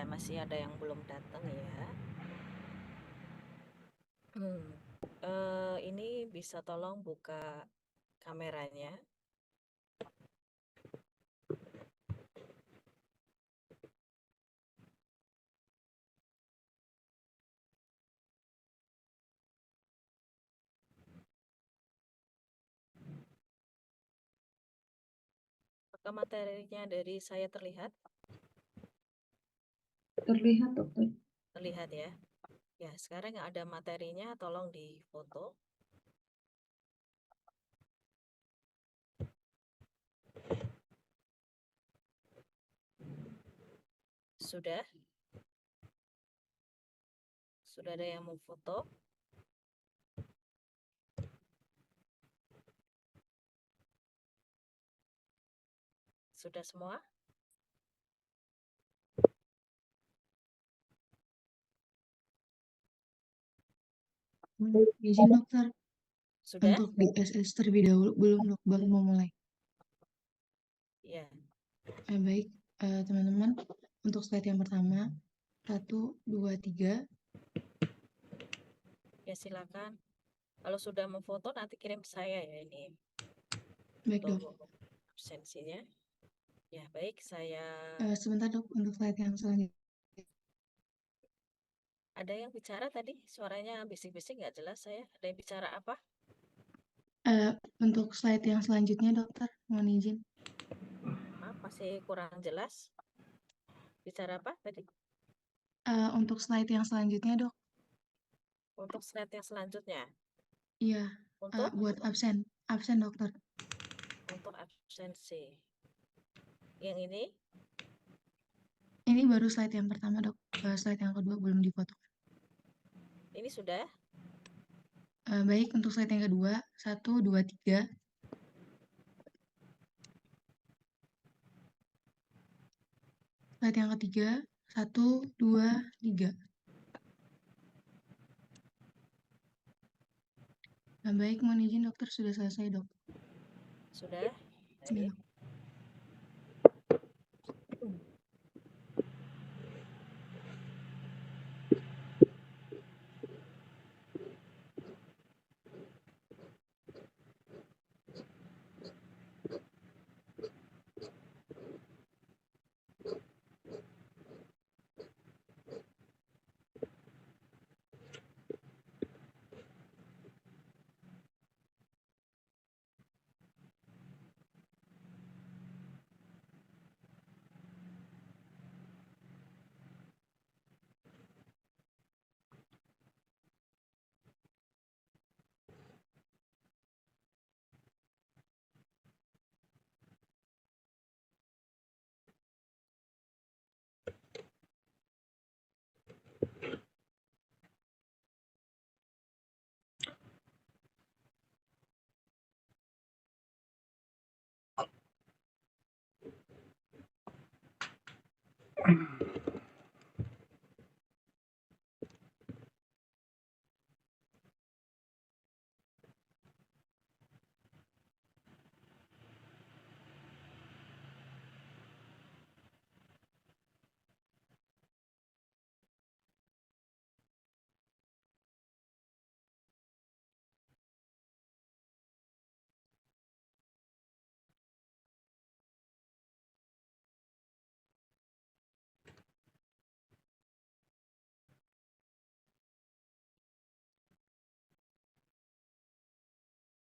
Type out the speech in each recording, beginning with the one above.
masih ada yang belum datang ya. Ini bisa tolong buka kameranya. Apakah materinya dari saya terlihat? Terlihat, dokter. Terlihat ya. Ya, sekarang yang ada materinya tolong difoto. Sudah? Sudah ada yang mau foto? Sudah semua? Izin dokter, Sudah? untuk di SS terlebih dahulu, belum dok, baru mau mulai. Ya. Baik, teman-teman, untuk slide yang pertama, 1, 2, 3. Ya, silakan. Kalau sudah memfoto nanti kirim ke saya ya ini Baik dok. untuk absensinya. Ya, baik, saya Sebentar dok, untuk slide yang selanjutnya. ada yang bicara tadi, suaranya bising-bising nggak jelas saya. Ada yang bicara apa? Untuk slide yang selanjutnya dokter, mohon izin. Maaf, masih kurang jelas. Bicara apa tadi? Untuk slide yang selanjutnya dok. Untuk slide yang selanjutnya. Iya, Untuk buat absen dokter. untuk absensi. Yang ini Ini baru slide yang pertama dok, slide yang kedua belum difoto. sudah. Baik, untuk slide yang kedua, 1, 2, 3. Slide yang ketiga, 1, 2, 3. Baik, mohon izin dokter, sudah selesai dok. Sudah. Iya, Baik. dok.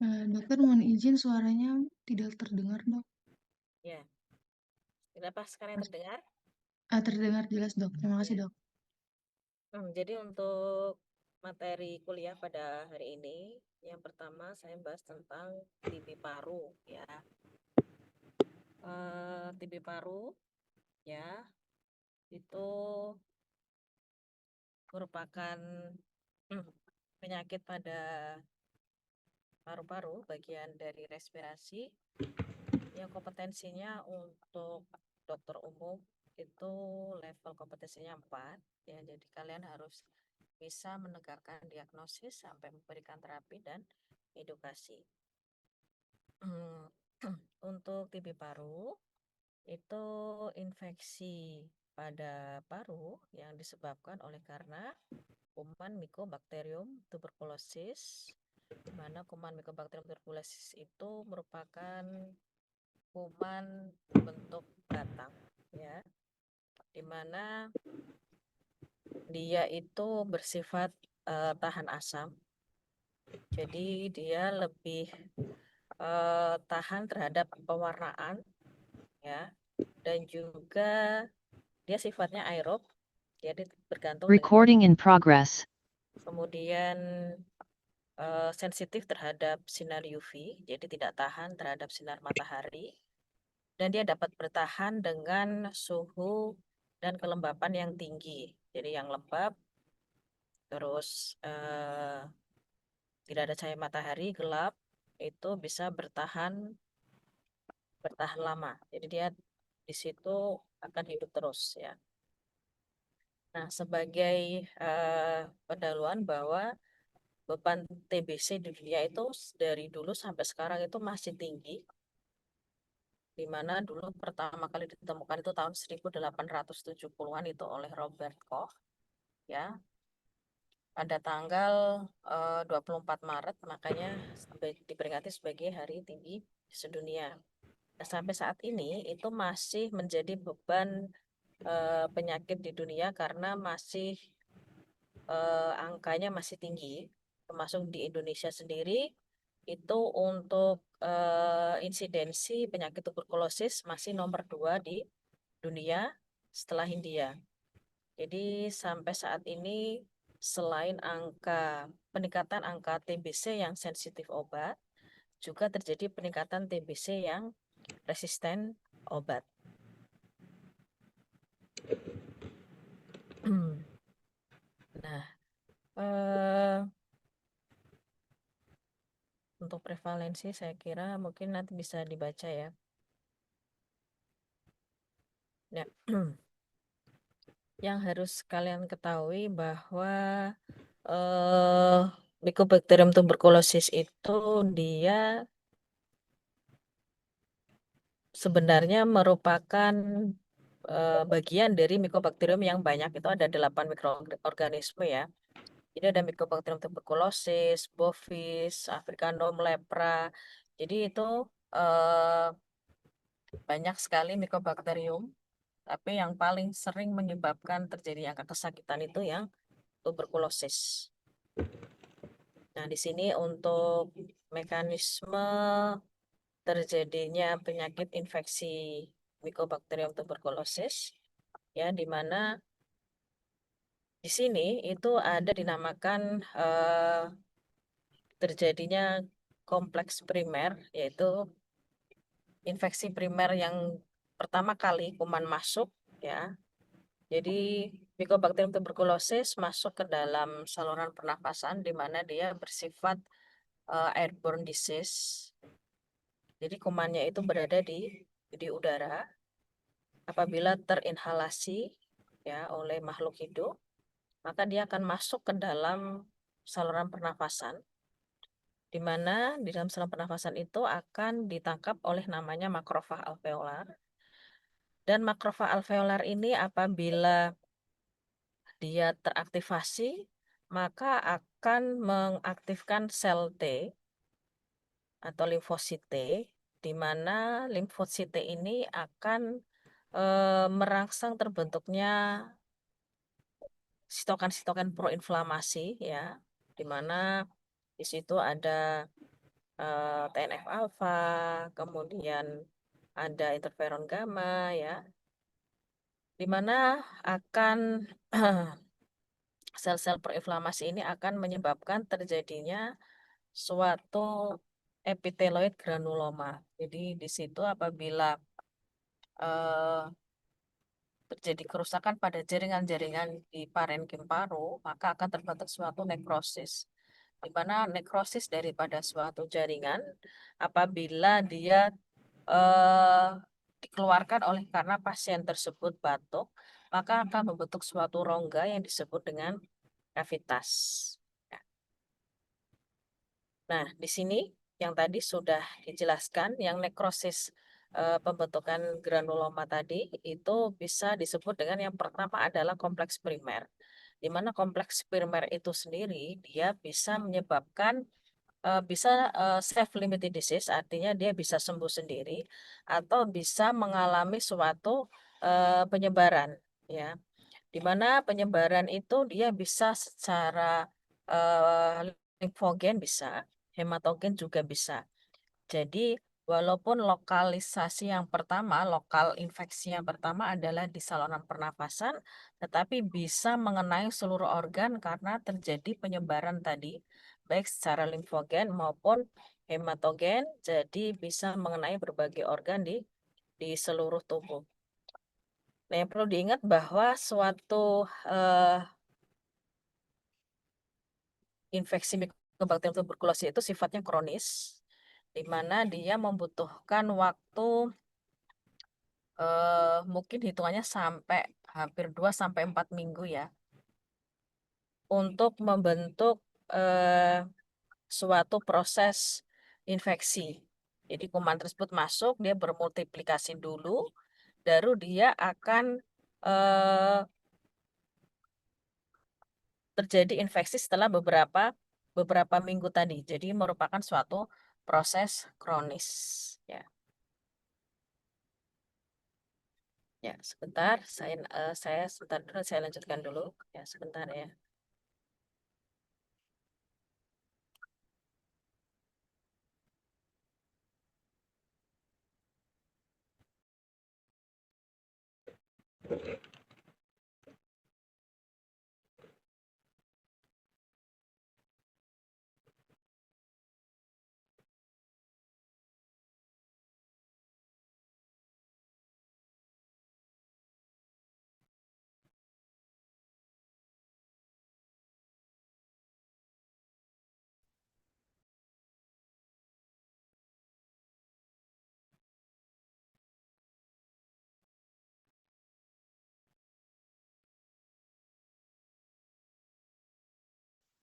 Dokter mohon izin, suaranya tidak terdengar dok. Ya. Kenapa sekarang terdengar? Terdengar jelas dok, terima kasih Ya. dok. Jadi untuk materi kuliah pada hari ini, yang pertama saya bahas tentang TB paru ya. TB paru ya itu merupakan penyakit pada paru-paru, bagian dari respirasi yang kompetensinya untuk dokter umum itu level kompetensinya 4 ya. Jadi kalian harus bisa menegakkan diagnosis sampai memberikan terapi dan edukasi. Untuk TB paru itu infeksi pada paru yang disebabkan oleh karena kuman Mycobacterium tuberculosis, di mana kuman Mycobacterium tuberculosis itu merupakan kuman bentuk batang, ya, di mana dia itu bersifat tahan asam, jadi dia lebih tahan terhadap pewarnaan, ya, dan juga dia sifatnya aerob, jadi bergantung dengan Recording in progress. kemudian sensitif terhadap sinar UV, jadi tidak tahan terhadap sinar matahari, dan dia dapat bertahan dengan suhu dan kelembapan yang tinggi, jadi yang lembab, terus tidak ada cahaya matahari, gelap, itu bisa bertahan lama, jadi dia di situ akan hidup terus, ya. Nah, sebagai pendahuluan bahwa beban TBC di dunia itu dari dulu sampai sekarang itu masih tinggi, di mana dulu pertama kali ditemukan itu tahun 1870-an itu oleh Robert Koch, ya, pada tanggal 24 Maret, makanya diperingati sebagai Hari Tinggi Sedunia. Nah, sampai saat ini itu masih menjadi beban penyakit di dunia karena masih angkanya masih tinggi, termasuk di Indonesia sendiri itu untuk insidensi penyakit tuberkulosis masih nomor 2 di dunia setelah India. Jadi sampai saat ini selain peningkatan angka TBC yang sensitif obat, juga terjadi peningkatan TBC yang resisten obat. Nah, untuk prevalensi saya kira mungkin nanti bisa dibaca, ya. Ya. Yang harus kalian ketahui bahwa Mycobacterium tuberculosis itu dia sebenarnya merupakan bagian dari Mycobacterium yang banyak, itu ada 8 mikroorganisme, ya. Jadi ada Mycobacterium tuberculosis, bovis, africanum, lepra. Jadi itu banyak sekali Mycobacterium, tapi yang paling sering menyebabkan terjadi angka kesakitan itu yang tuberkulosis. Nah, di sini untuk mekanisme terjadinya penyakit infeksi Mycobacterium tuberculosis, ya, di mana di sini itu ada dinamakan terjadinya kompleks primer, yaitu infeksi primer yang pertama kali kuman masuk, ya. Jadi Mycobacterium tuberculosis masuk ke dalam saluran pernafasan di mana dia bersifat airborne disease. Jadi kumannya itu berada di udara. Apabila terinhalasi, ya, oleh makhluk hidup, maka dia akan masuk ke dalam saluran pernafasan, di mana di dalam saluran pernafasan itu akan ditangkap oleh namanya makrofag alveolar. Dan makrofag alveolar ini apabila dia teraktivasi, maka akan mengaktifkan sel T atau limfosit T, di mana limfosit T ini akan merangsang terbentuknya sitokan-sitokan proinflamasi, ya, di mana di situ ada TNF alfa, kemudian ada interferon gamma, ya, di mana akan sel-sel proinflamasi ini akan menyebabkan terjadinya suatu epiteloid granuloma. Jadi di situ apabila terjadi kerusakan pada jaringan-jaringan di parenkim paru, maka akan terbentuk suatu nekrosis. Di mana nekrosis daripada suatu jaringan apabila dia dikeluarkan oleh karena pasien tersebut batuk, maka akan membentuk suatu rongga yang disebut dengan kavitas. Nah, di sini yang tadi sudah dijelaskan, yang nekrosis pembentukan granuloma tadi itu bisa disebut dengan yang pertama adalah kompleks primer. Di mana kompleks primer itu sendiri dia bisa menyebabkan bisa self-limited disease, artinya dia bisa sembuh sendiri atau bisa mengalami suatu penyebaran, ya. Di mana penyebaran itu dia bisa secara limfogen bisa, hematogen juga bisa. Jadi, walaupun lokalisasi yang pertama, lokal infeksi yang pertama adalah di saluran pernafasan, tetapi bisa mengenai seluruh organ karena terjadi penyebaran tadi, baik secara limfogen maupun hematogen, jadi bisa mengenai berbagai organ di seluruh tubuh. Nah, yang perlu diingat bahwa suatu infeksi Mycobacterium tuberculosis itu sifatnya kronis, di mana dia membutuhkan waktu mungkin hitungannya sampai hampir 2 sampai 4 minggu ya, untuk membentuk suatu proses infeksi. Jadi kuman tersebut masuk, dia bermultiplikasi dulu, baru dia akan terjadi infeksi setelah beberapa minggu tadi. Jadi merupakan suatu proses kronis. Ya, ya sebentar, saya sebentar dulu, saya lanjutkan dulu. Ya sebentar ya.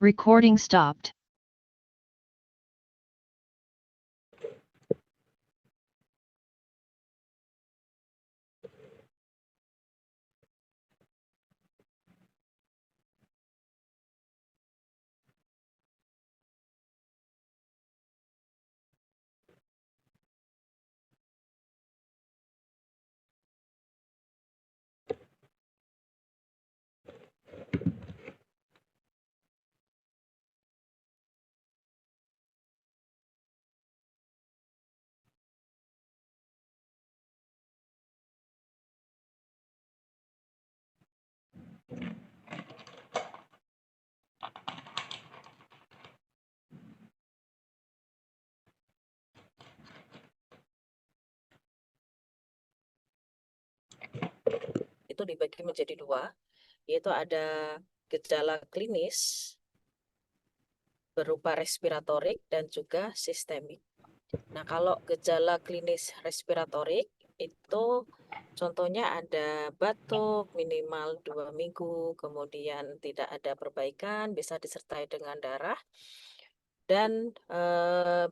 Recording stopped. Itu dibagi menjadi dua, yaitu ada gejala klinis berupa respiratorik dan juga sistemik. Nah, kalau gejala klinis respiratorik itu contohnya ada batuk minimal 2 minggu, kemudian tidak ada perbaikan, bisa disertai dengan darah, dan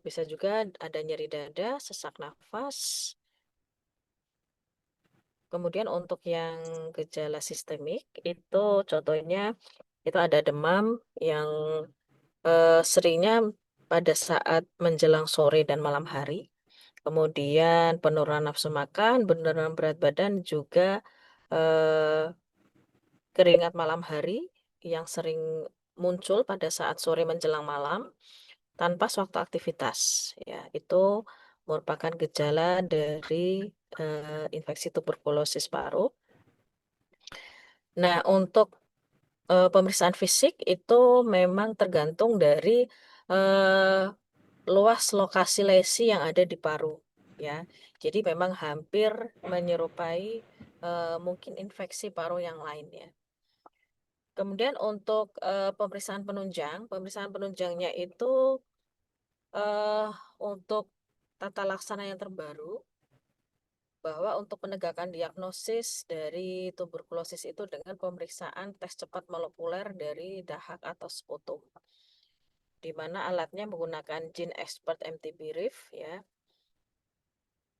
bisa juga ada nyeri dada, sesak nafas. Kemudian untuk yang gejala sistemik itu contohnya itu ada demam yang seringnya pada saat menjelang sore dan malam hari. Kemudian penurunan nafsu makan, penurunan berat badan, juga keringat malam hari yang sering muncul pada saat sore menjelang malam tanpa suatu aktivitas. Ya, itu merupakan gejala dari infeksi tuberkulosis paru. Nah, untuk pemeriksaan fisik itu memang tergantung dari luas lokasi lesi yang ada di paru, ya. Jadi memang hampir menyerupai mungkin infeksi paru yang lainnya. Kemudian untuk pemeriksaan penunjangnya itu untuk tata laksana yang terbaru, bahwa untuk penegakan diagnosis dari tuberkulosis itu dengan pemeriksaan tes cepat molekuler dari dahak atau sputum, di mana alatnya menggunakan Gene Expert MTB-RIF, ya.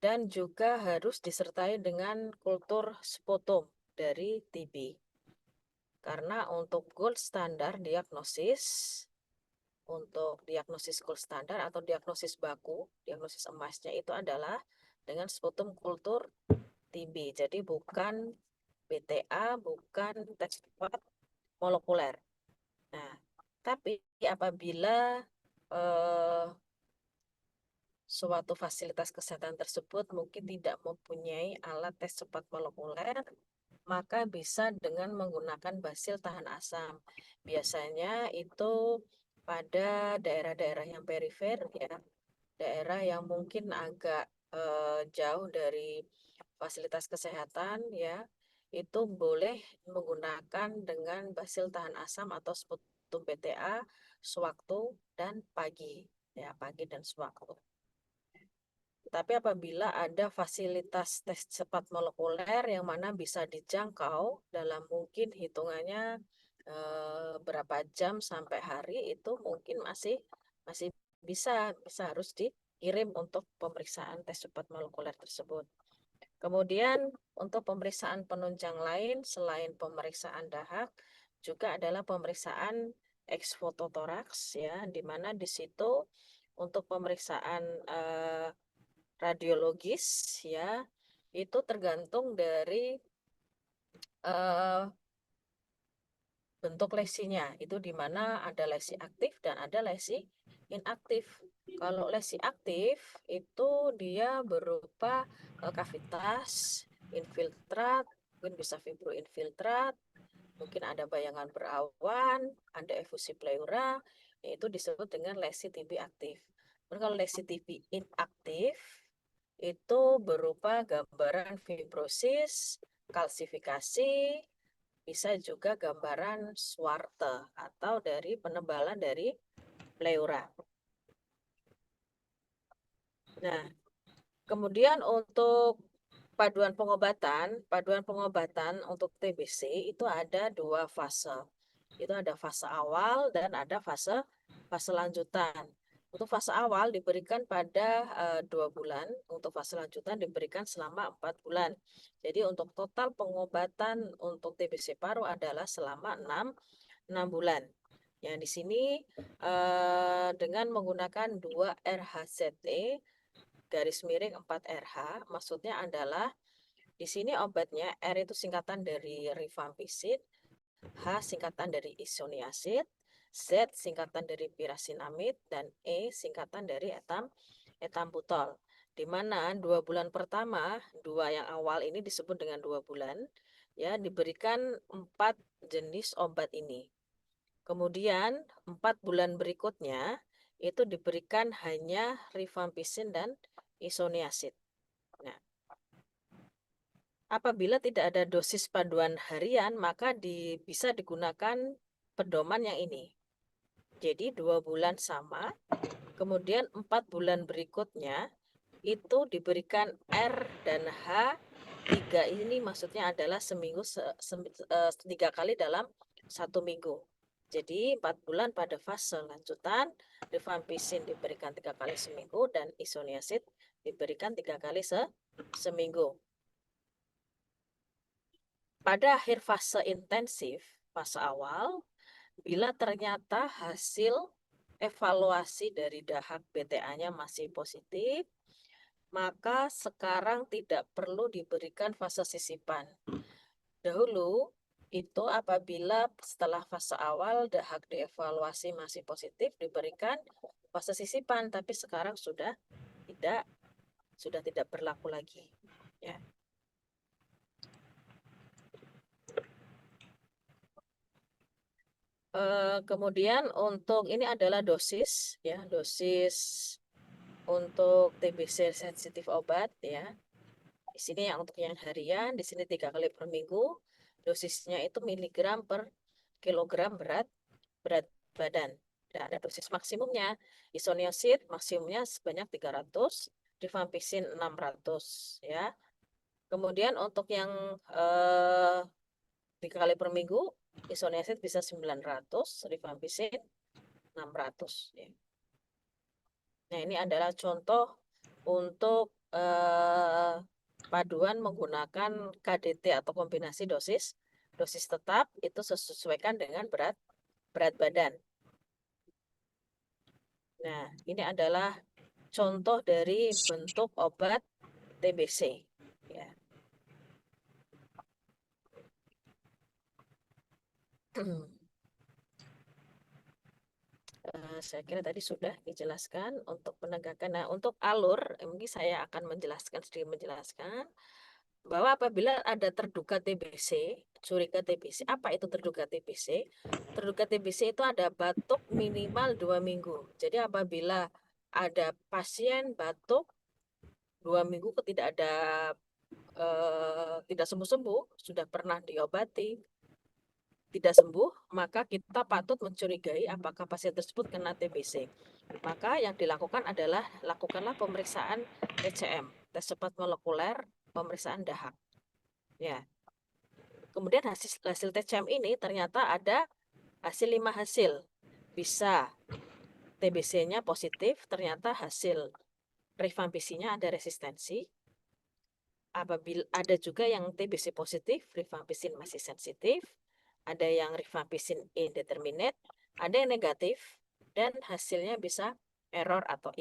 dan juga harus disertai dengan kultur sputum dari TB. Karena untuk gold standar diagnosis, untuk diagnosis gold standar atau diagnosis baku, diagnosis emasnya itu adalah dengan sputum kultur TB. Jadi bukan BTA, bukan tes cepat molekuler. Nah, tapi apabila suatu fasilitas kesehatan tersebut mungkin tidak mempunyai alat tes cepat molekuler, maka bisa dengan menggunakan basil tahan asam. Biasanya itu pada daerah-daerah yang perifer, ya, daerah yang mungkin agak jauh dari fasilitas kesehatan, ya, itu boleh menggunakan dengan basil tahan asam atau sputum BTA sewaktu dan pagi, ya, pagi dan sewaktu. Tapi apabila ada fasilitas tes cepat molekuler yang mana bisa dijangkau dalam mungkin hitungannya berapa jam sampai hari, itu mungkin masih bisa harus dikirim untuk pemeriksaan tes cepat molekuler tersebut. Kemudian untuk pemeriksaan penunjang lain selain pemeriksaan dahak juga adalah pemeriksaan ex fototoraks, ya, di mana di situ untuk pemeriksaan radiologis, ya, itu tergantung dari bentuk lesinya, itu di mana ada lesi aktif dan ada lesi inaktif. Kalau lesi aktif itu dia berupa kavitas, infiltrat, mungkin bisa fibroinfiltrat, mungkin ada bayangan berawan, ada efusi pleura, itu disebut dengan lesi TB aktif. Kalau lesi TB inaktif itu berupa gambaran fibrosis, kalsifikasi, bisa juga gambaran Swarte atau dari penebalan dari pleura. Nah, kemudian untuk paduan pengobatan untuk TBC itu ada 2 fase. Itu ada fase awal dan ada fase lanjutan. Untuk fase awal diberikan pada 2 bulan, untuk fase lanjutan diberikan selama 4 bulan. Jadi untuk total pengobatan untuk TBC paru adalah selama 6 bulan. Yang di sini dengan menggunakan 2 RHZT garis miring 4 RH, maksudnya adalah di sini obatnya R itu singkatan dari rifampicin, H singkatan dari isoniazid, Z singkatan dari pirasinamid, dan E singkatan dari etambutol. Di mana 2 bulan pertama, 2 yang awal ini disebut dengan 2 bulan, ya, diberikan 4 jenis obat ini. Kemudian 4 bulan berikutnya itu diberikan hanya rifampicin dan isoniazid. Nah, apabila tidak ada dosis paduan harian, maka bisa digunakan pedoman yang ini. Jadi 2 bulan sama, kemudian 4 bulan berikutnya itu diberikan R dan H 3, ini maksudnya adalah seminggu 3 kali dalam 1 minggu. Jadi 4 bulan pada fase lanjutan, rifampicin diberikan 3 kali seminggu dan isoniazid diberikan 3 kali seminggu. Pada akhir fase intensif, fase awal, bila ternyata hasil evaluasi dari dahak BTA-nya masih positif, maka sekarang tidak perlu diberikan fase sisipan. Dahulu itu apabila setelah fase awal dahak dievaluasi masih positif diberikan fase sisipan, tapi sekarang sudah tidak berlaku lagi, ya. Kemudian untuk ini adalah dosis, ya, dosis untuk TBC sensitif obat, ya. Di sini yang untuk yang harian, di sini 3 kali per minggu. Dosisnya itu miligram per kilogram berat badan. Dan ada dosis maksimumnya. Isoniazid maksimumnya sebanyak 300, rifampicin 600, ya. Kemudian untuk yang 3 kali per minggu, isoniazid bisa 900, rifampicin 600, ya. Nah, ini adalah contoh untuk paduan menggunakan KDT atau kombinasi dosis tetap itu sesuaikan dengan berat badan. Nah, ini adalah contoh dari bentuk obat TBC. Ya. Saya kira tadi sudah dijelaskan untuk penegakan. Nah, untuk alur, mungkin saya akan sedikit menjelaskan bahwa apabila ada terduga TBC, curiga TBC, apa itu terduga TBC? Terduga TBC itu ada batuk minimal 2 minggu. Jadi apabila ada pasien batuk 2 minggu tidak ada tidak sembuh-sembuh, sudah pernah diobati, tidak sembuh, maka kita patut mencurigai apakah pasien tersebut kena TBC. Maka yang dilakukan adalah lakukanlah pemeriksaan TCM, tes cepat molekuler, pemeriksaan dahak. Ya. Kemudian hasil TCM ini ternyata ada 5 hasil. Bisa TBC-nya positif, ternyata hasil rifampicin-nya ada resistensi. Apabila ada juga yang TBC positif, rifampicin masih sensitif, ada yang rifampicin indeterminate, ada yang negatif, dan hasilnya bisa error atau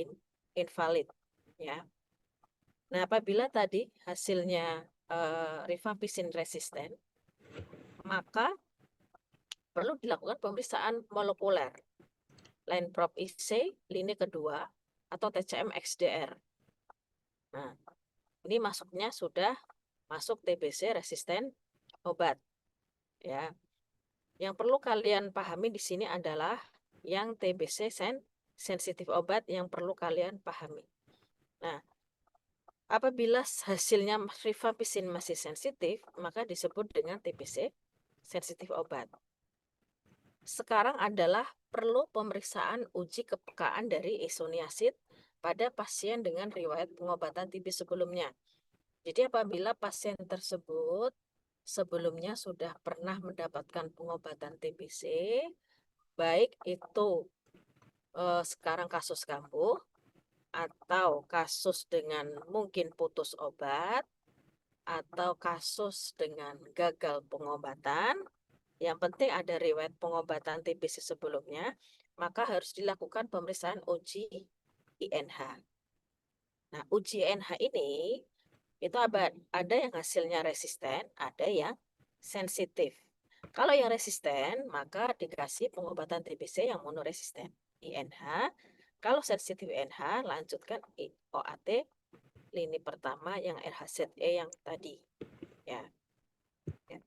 invalid. Ya. Nah, apabila tadi hasilnya rifampicin resisten, maka perlu dilakukan pemeriksaan molekuler, line probe IC, lini kedua, atau TCM XDR. Nah, ini masuknya sudah masuk TBC resisten obat. Ya, yang perlu kalian pahami di sini adalah yang TBC sensitif obat yang perlu kalian pahami. Nah, apabila hasilnya rifampicin masih sensitif, maka disebut dengan TBC sensitif obat. Sekarang adalah perlu pemeriksaan uji kepekaan dari isoniazid pada pasien dengan riwayat pengobatan TB sebelumnya. Jadi apabila pasien tersebut sebelumnya sudah pernah mendapatkan pengobatan TBC, baik itu sekarang kasus kambuh atau kasus dengan mungkin putus obat atau kasus dengan gagal pengobatan, yang penting ada riwayat pengobatan TBC sebelumnya, maka harus dilakukan pemeriksaan uji INH. Nah, uji INH ini itu ada yang hasilnya resisten, ada yang sensitif. Kalau yang resisten, maka dikasih pengobatan TBC yang monoresisten, INH. Kalau sensitif INH, lanjutkan OAT lini pertama yang RHZE yang tadi. Ya. Ya.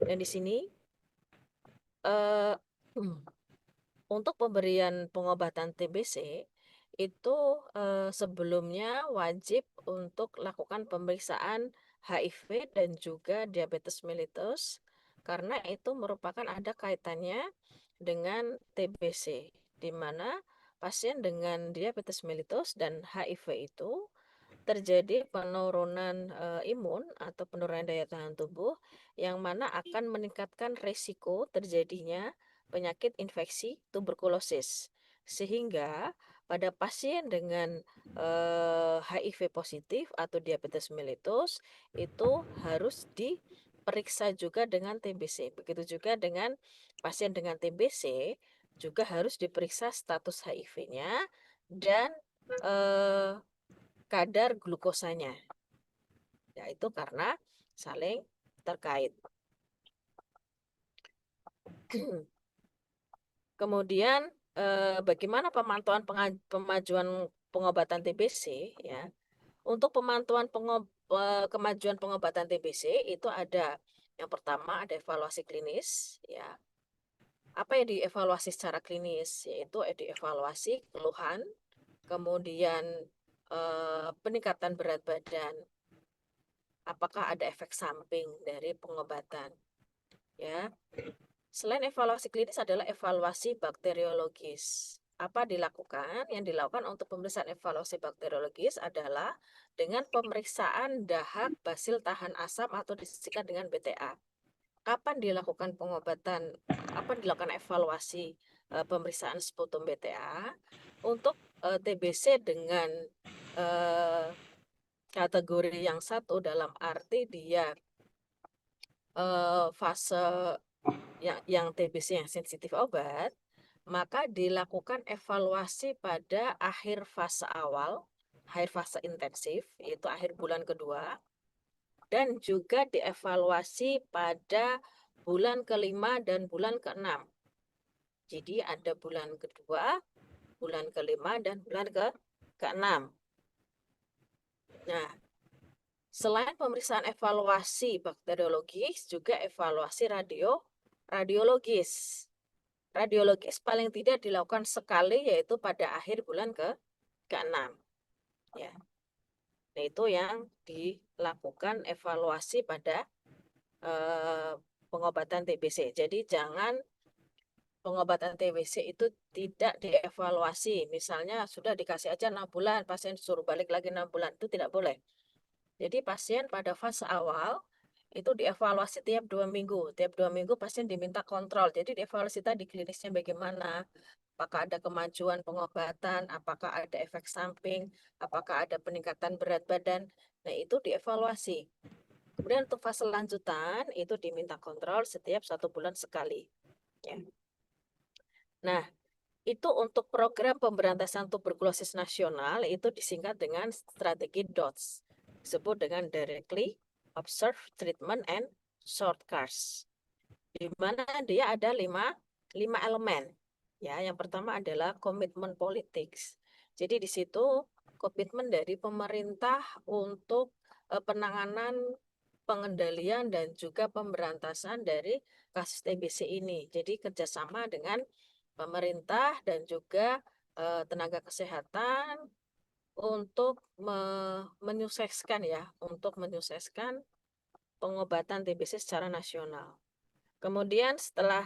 Dan di sini untuk pemberian pengobatan TBC itu sebelumnya wajib untuk lakukan pemeriksaan HIV dan juga diabetes mellitus karena itu merupakan ada kaitannya dengan TBC, di mana pasien dengan diabetes mellitus dan HIV itu terjadi penurunan imun atau penurunan daya tahan tubuh yang mana akan meningkatkan risiko terjadinya penyakit infeksi tuberkulosis. Sehingga pada pasien dengan HIV positif atau diabetes mellitus itu harus diperiksa juga dengan TBC. Begitu juga dengan pasien dengan TBC juga harus diperiksa status HIV-nya dan kadar glukosanya. Yaitu karena saling terkait. Kemudian bagaimana pemantauan pemajuan pengobatan TBC ya? Untuk pemantauan kemajuan pengobatan TBC itu ada yang pertama ada evaluasi klinis ya. Apa yang dievaluasi secara klinis? Yaitu dievaluasi keluhan, kemudian peningkatan berat badan, apakah ada efek samping dari pengobatan ya. Selain evaluasi klinis adalah evaluasi bakteriologis. Apa dilakukan? Yang dilakukan untuk pemeriksaan evaluasi bakteriologis adalah dengan pemeriksaan dahak basil tahan asam atau disingkat dengan BTA. Kapan dilakukan pengobatan? Kapan dilakukan evaluasi pemeriksaan sputum BTA untuk TBC dengan kategori yang satu dalam arti dia fase yang TBC yang sensitif obat, maka dilakukan evaluasi pada akhir fase awal, akhir fase intensif, yaitu akhir bulan kedua, dan juga dievaluasi pada bulan kelima dan bulan keenam. Jadi ada bulan kedua, bulan kelima, dan bulan keenam. Nah, selain pemeriksaan evaluasi bakteriologis, juga evaluasi radiologis. Radiologis paling tidak dilakukan sekali, yaitu pada akhir bulan ke-6. Ya. Nah, itu yang dilakukan evaluasi pada pengobatan TBC. Jadi jangan pengobatan TBC itu tidak dievaluasi. Misalnya sudah dikasih aja 6 bulan, pasien suruh balik lagi 6 bulan, itu tidak boleh. Jadi pasien pada fase awal itu dievaluasi tiap 2 minggu. Tiap 2 minggu pasien diminta kontrol. Jadi dievaluasi tadi klinisnya bagaimana, apakah ada kemajuan pengobatan, apakah ada efek samping, apakah ada peningkatan berat badan. Nah, itu dievaluasi. Kemudian untuk fase lanjutan itu diminta kontrol setiap 1 bulan sekali. Ya. Nah, itu untuk program pemberantasan tuberkulosis nasional itu disingkat dengan strategi DOTS. Disebut dengan Directly, Observe, Treatment, and Shortcuts. Di mana dia ada lima elemen. Ya, yang pertama adalah komitmen politik. Jadi di situ komitmen dari pemerintah untuk penanganan, pengendalian, dan juga pemberantasan dari kasus TBC ini. Jadi kerjasama dengan pemerintah dan juga tenaga kesehatan untuk menyukseskan pengobatan TBC secara nasional. Kemudian setelah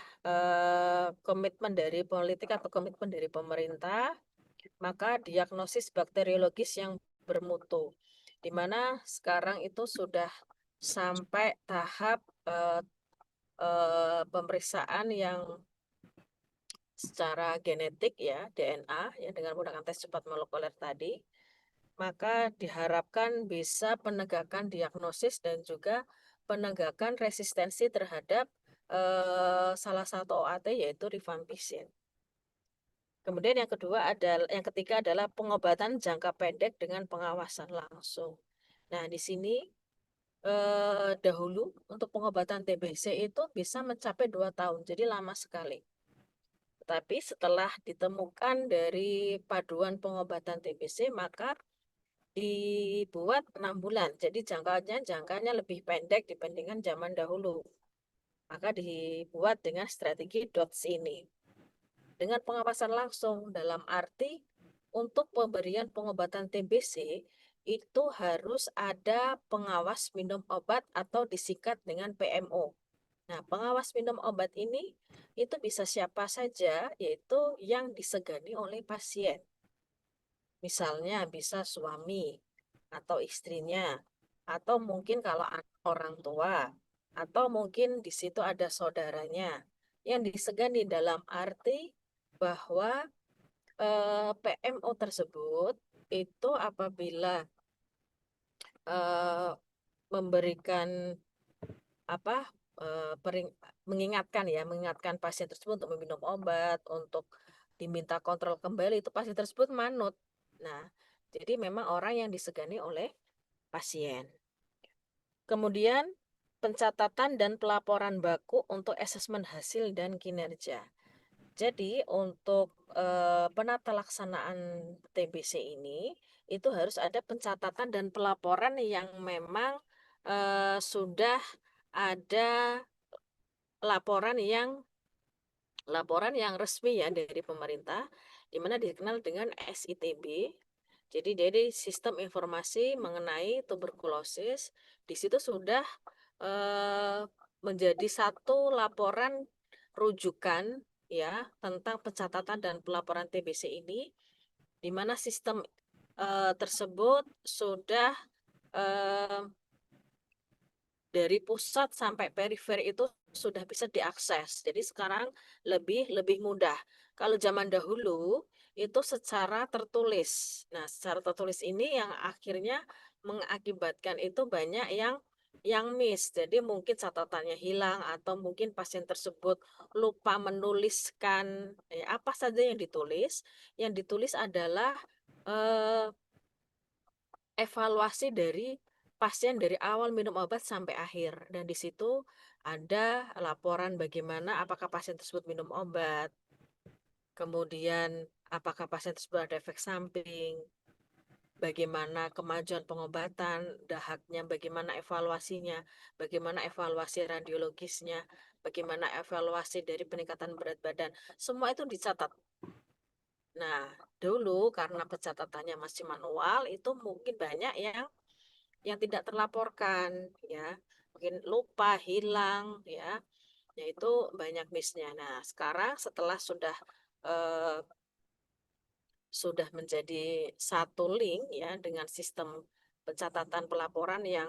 komitmen dari politik atau komitmen dari pemerintah, maka diagnosis bakteriologis yang bermutu, di mana sekarang itu sudah sampai tahap pemeriksaan yang secara genetik ya, DNA ya, dengan menggunakan tes cepat molekuler tadi, maka diharapkan bisa penegakan diagnosis dan juga penegakan resistensi terhadap salah satu OAT, yaitu rifampicin. Kemudian yang ketiga adalah pengobatan jangka pendek dengan pengawasan langsung. Nah, di sini dahulu untuk pengobatan TBC itu bisa mencapai 2 tahun, jadi lama sekali. Tapi setelah ditemukan dari paduan pengobatan TBC, maka dibuat 6 bulan. Jadi jangkanya lebih pendek dibandingkan zaman dahulu. Maka dibuat dengan strategi DOTS ini. Dengan pengawasan langsung, dalam arti untuk pemberian pengobatan TBC itu harus ada pengawas minum obat atau disingkat dengan PMO. Nah, pengawas minum obat ini itu bisa siapa saja, yaitu yang disegani oleh pasien. Misalnya bisa suami atau istrinya, atau mungkin kalau orang tua, atau mungkin di situ ada saudaranya yang disegani, dalam arti bahwa PMO tersebut itu apabila memberikan mengingatkan pasien tersebut untuk meminum obat, untuk diminta kontrol kembali, itu pasien tersebut manut. Nah, jadi memang orang yang disegani oleh pasien. Kemudian pencatatan dan pelaporan baku untuk asesmen hasil dan kinerja. Jadi untuk penata laksanaan TBC ini itu harus ada pencatatan dan pelaporan yang memang sudah ada laporan yang resmi ya dari pemerintah, di mana dikenal dengan SITB. Jadi dari Sistem Informasi Mengenai Tuberkulosis, di situ sudah menjadi satu laporan rujukan ya tentang pencatatan dan pelaporan TBC ini, di mana sistem tersebut sudah dari pusat sampai perifer itu sudah bisa diakses. Jadi sekarang lebih mudah. Kalau zaman dahulu itu secara tertulis. Nah, secara tertulis ini yang akhirnya mengakibatkan itu banyak yang miss. Jadi mungkin catatannya hilang atau mungkin pasien tersebut lupa menuliskan apa saja yang ditulis. Yang ditulis adalah eh, evaluasi dari pasien dari awal minum obat sampai akhir. Dan di situ ada laporan bagaimana apakah pasien tersebut minum obat, kemudian apakah pasien tersebut ada efek samping, bagaimana kemajuan pengobatan, dahaknya, bagaimana evaluasinya, bagaimana evaluasi radiologisnya, bagaimana evaluasi dari peningkatan berat badan. Semua itu dicatat. Nah, dulu karena pencatatannya masih manual, itu mungkin banyak yang tidak terlaporkan, ya, mungkin lupa, hilang, ya, yaitu banyak miss-nya. Nah, sekarang setelah sudah menjadi satu link ya dengan sistem pencatatan pelaporan yang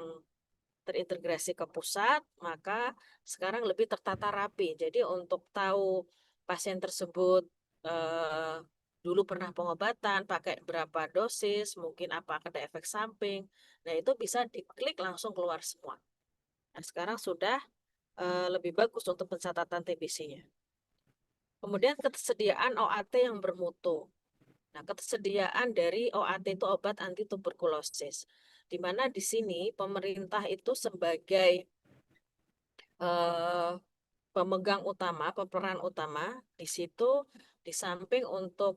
terintegrasi ke pusat, maka sekarang lebih tertata rapi. Jadi untuk tahu pasien tersebut eh, dulu pernah pengobatan, pakai berapa dosis, mungkin apa ada efek samping, nah itu bisa diklik langsung keluar semua. Nah, sekarang sudah lebih bagus untuk pencatatan TBC-nya. Kemudian ketersediaan OAT yang bermutu. Nah, ketersediaan dari OAT itu obat anti tuberkulosis, di mana di sini pemerintah itu sebagai eh, pemegang utama, pemeran utama di situ, di samping untuk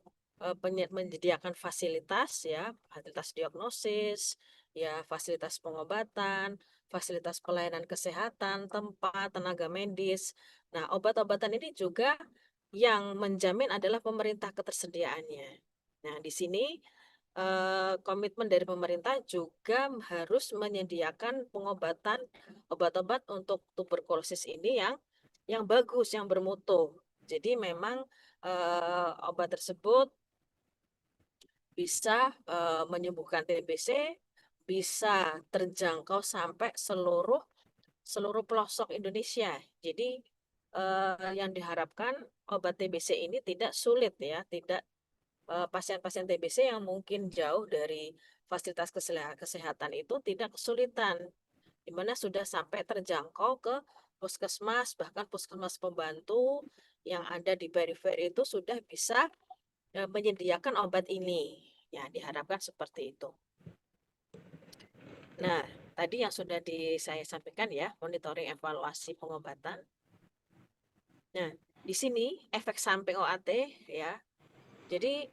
menyediakan fasilitas ya, fasilitas diagnosis, ya fasilitas pengobatan, fasilitas pelayanan kesehatan, tempat, tenaga medis. Nah, obat-obatan ini juga yang menjamin adalah pemerintah ketersediaannya. Nah, di sini komitmen dari pemerintah juga harus menyediakan pengobatan obat-obat untuk tuberkulosis ini yang bagus, yang bermutu. Jadi memang obat tersebut bisa menyembuhkan TBC, bisa terjangkau sampai seluruh pelosok Indonesia. Jadi yang diharapkan obat TBC ini tidak sulit ya, tidak pasien-pasien TBC yang mungkin jauh dari fasilitas kesehatan itu tidak kesulitan, di mana sudah sampai terjangkau ke puskesmas, bahkan puskesmas pembantu yang ada di periferi itu sudah bisa menyediakan obat ini. Ya, diharapkan seperti itu. Nah, tadi yang sudah saya sampaikan ya, monitoring evaluasi pengobatan. Nah, di sini efek samping OAT ya. Jadi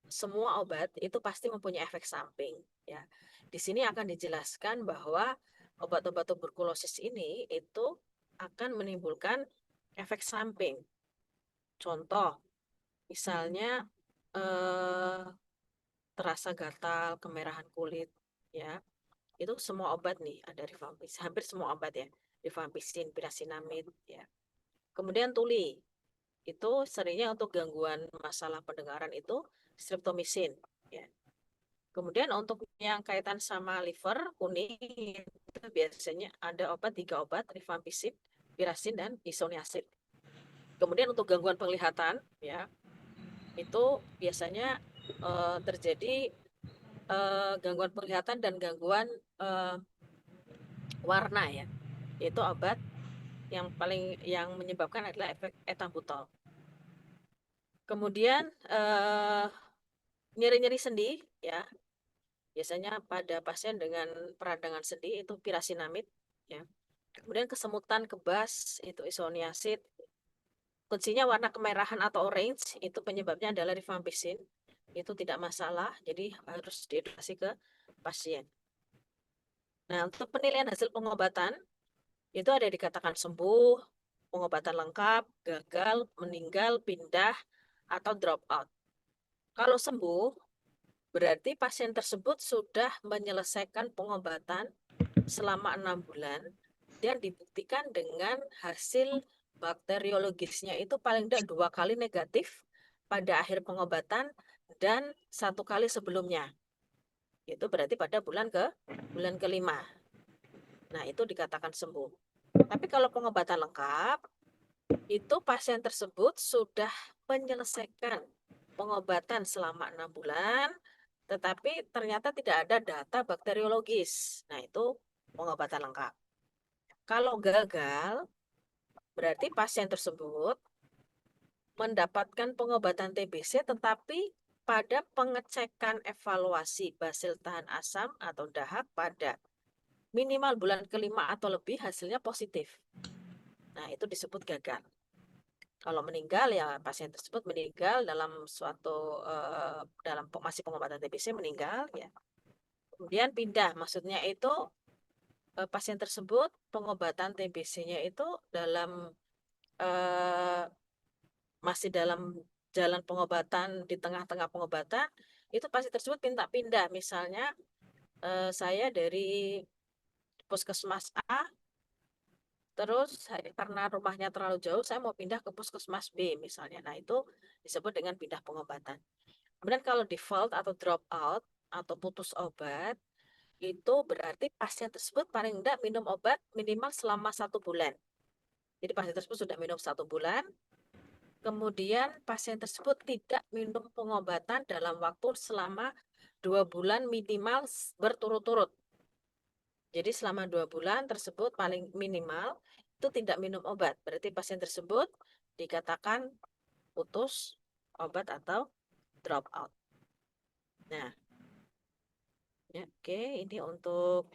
semua obat itu pasti mempunyai efek samping ya. Di sini akan dijelaskan bahwa obat-obat tuberkulosis ini itu akan menimbulkan efek samping. Contoh, misalnya terasa gatal, kemerahan kulit ya. Itu semua obat nih ada rifampicin, hampir semua obat ya. Rifampicin, pirasinamid ya. Kemudian tuli. Itu seringnya untuk gangguan masalah pendengaran itu streptomycin ya. Kemudian untuk yang kaitan sama liver kuning itu biasanya ada 3 obat, rifampicin, pirasin dan isoniazid. Kemudian untuk gangguan penglihatan ya, itu biasanya terjadi gangguan penglihatan dan gangguan warna ya. Itu obat yang menyebabkan adalah efek etambutol. Kemudian nyeri-nyeri sendi ya. Biasanya pada pasien dengan peradangan sendi itu pirasinamid ya. Kemudian kesemutan, kebas itu isoniazid. Kuncinya warna kemerahan atau orange itu penyebabnya adalah rifampicin. Itu tidak masalah, jadi harus diedukasi ke pasien. Nah, untuk penilaian hasil pengobatan itu ada dikatakan sembuh, pengobatan lengkap, gagal, meninggal, pindah, atau drop out. Kalau sembuh, berarti pasien tersebut sudah menyelesaikan pengobatan selama 6 bulan dan dibuktikan dengan hasil bakteriologisnya itu paling tidak 2 kali negatif pada akhir pengobatan dan 1 kali sebelumnya. Itu berarti pada bulan ke-5. Nah, itu dikatakan sembuh. Tapi kalau pengobatan lengkap, itu pasien tersebut sudah menyelesaikan pengobatan selama 6 bulan, tetapi ternyata tidak ada data bakteriologis. Nah, itu pengobatan lengkap. Kalau gagal, berarti pasien tersebut mendapatkan pengobatan TBC tetapi pada pengecekan evaluasi basil tahan asam atau dahak pada minimal bulan kelima atau lebih hasilnya positif. Nah, itu disebut gagal. Kalau meninggal ya pasien tersebut meninggal dalam suatu dalam masih pengobatan TBC meninggal ya. Kemudian pindah, maksudnya itu pasien tersebut pengobatan TBC-nya itu dalam masih dalam jalan pengobatan, di tengah-tengah pengobatan itu pasien tersebut minta pindah, misalnya saya dari puskesmas A terus karena rumahnya terlalu jauh saya mau pindah ke puskesmas B misalnya. Nah, itu disebut dengan pindah pengobatan. Kemudian kalau default atau drop out atau putus obat itu berarti pasien tersebut paling tidak minum obat minimal selama 1 bulan. Jadi pasien tersebut sudah minum 1 bulan, kemudian pasien tersebut tidak minum pengobatan dalam waktu selama 2 bulan minimal berturut-turut. Jadi selama 2 bulan tersebut paling minimal itu tidak minum obat. Berarti pasien tersebut dikatakan putus obat atau drop out. Nah, ya, oke, ini untuk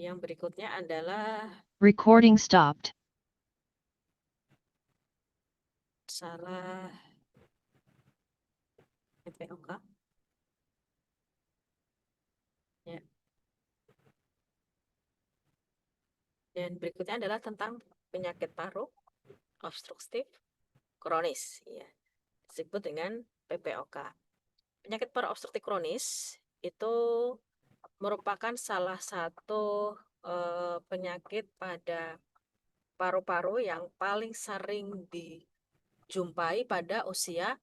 yang berikutnya adalah Recording stopped. salah PPOK. Ya. Dan berikutnya adalah tentang penyakit paru obstruktif kronis, ya, disebut dengan PPOK. Penyakit paru obstruktif kronis itu merupakan salah satu penyakit pada paru-paru yang paling sering dijumpai pada usia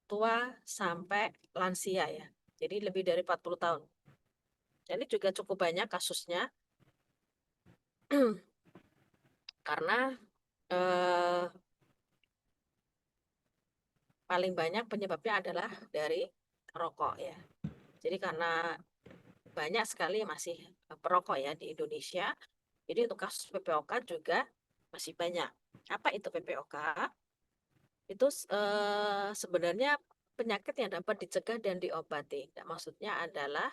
tua sampai lansia ya. Jadi lebih dari 40 tahun. Ini juga cukup banyak kasusnya karena paling banyak penyebabnya adalah dari rokok ya. Jadi karena banyak sekali masih perokok ya di Indonesia, jadi untuk kasus PPOK juga masih banyak. Apa itu PPOK? Itu sebenarnya penyakit yang dapat dicegah dan diobati. Nah, maksudnya adalah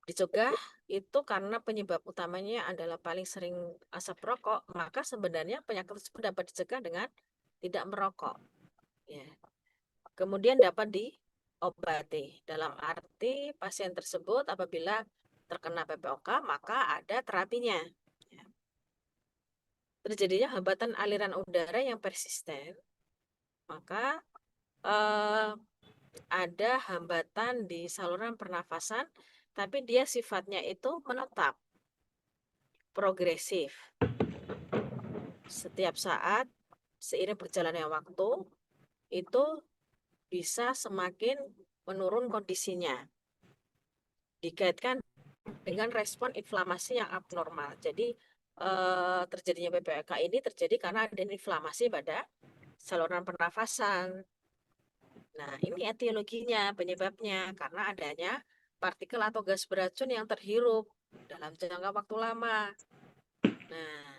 dicegah itu karena penyebab utamanya adalah paling sering asap rokok, maka sebenarnya penyakit tersebut dapat dicegah dengan tidak merokok. Ya. Kemudian dapat diobati. Dalam arti pasien tersebut apabila terkena PPOK maka ada terapinya. Ya. Terjadinya hambatan aliran udara yang persisten, maka ada hambatan di saluran pernafasan, tapi dia sifatnya itu menetap, progresif. Setiap saat, seiring berjalannya waktu, itu bisa semakin menurun kondisinya. Dikaitkan dengan respon inflamasi yang abnormal. Jadi terjadinya PPOK ini terjadi karena ada inflamasi pada saluran pernafasan. Nah, ini etiologinya, penyebabnya karena adanya partikel atau gas beracun yang terhirup dalam jangka waktu lama. Nah,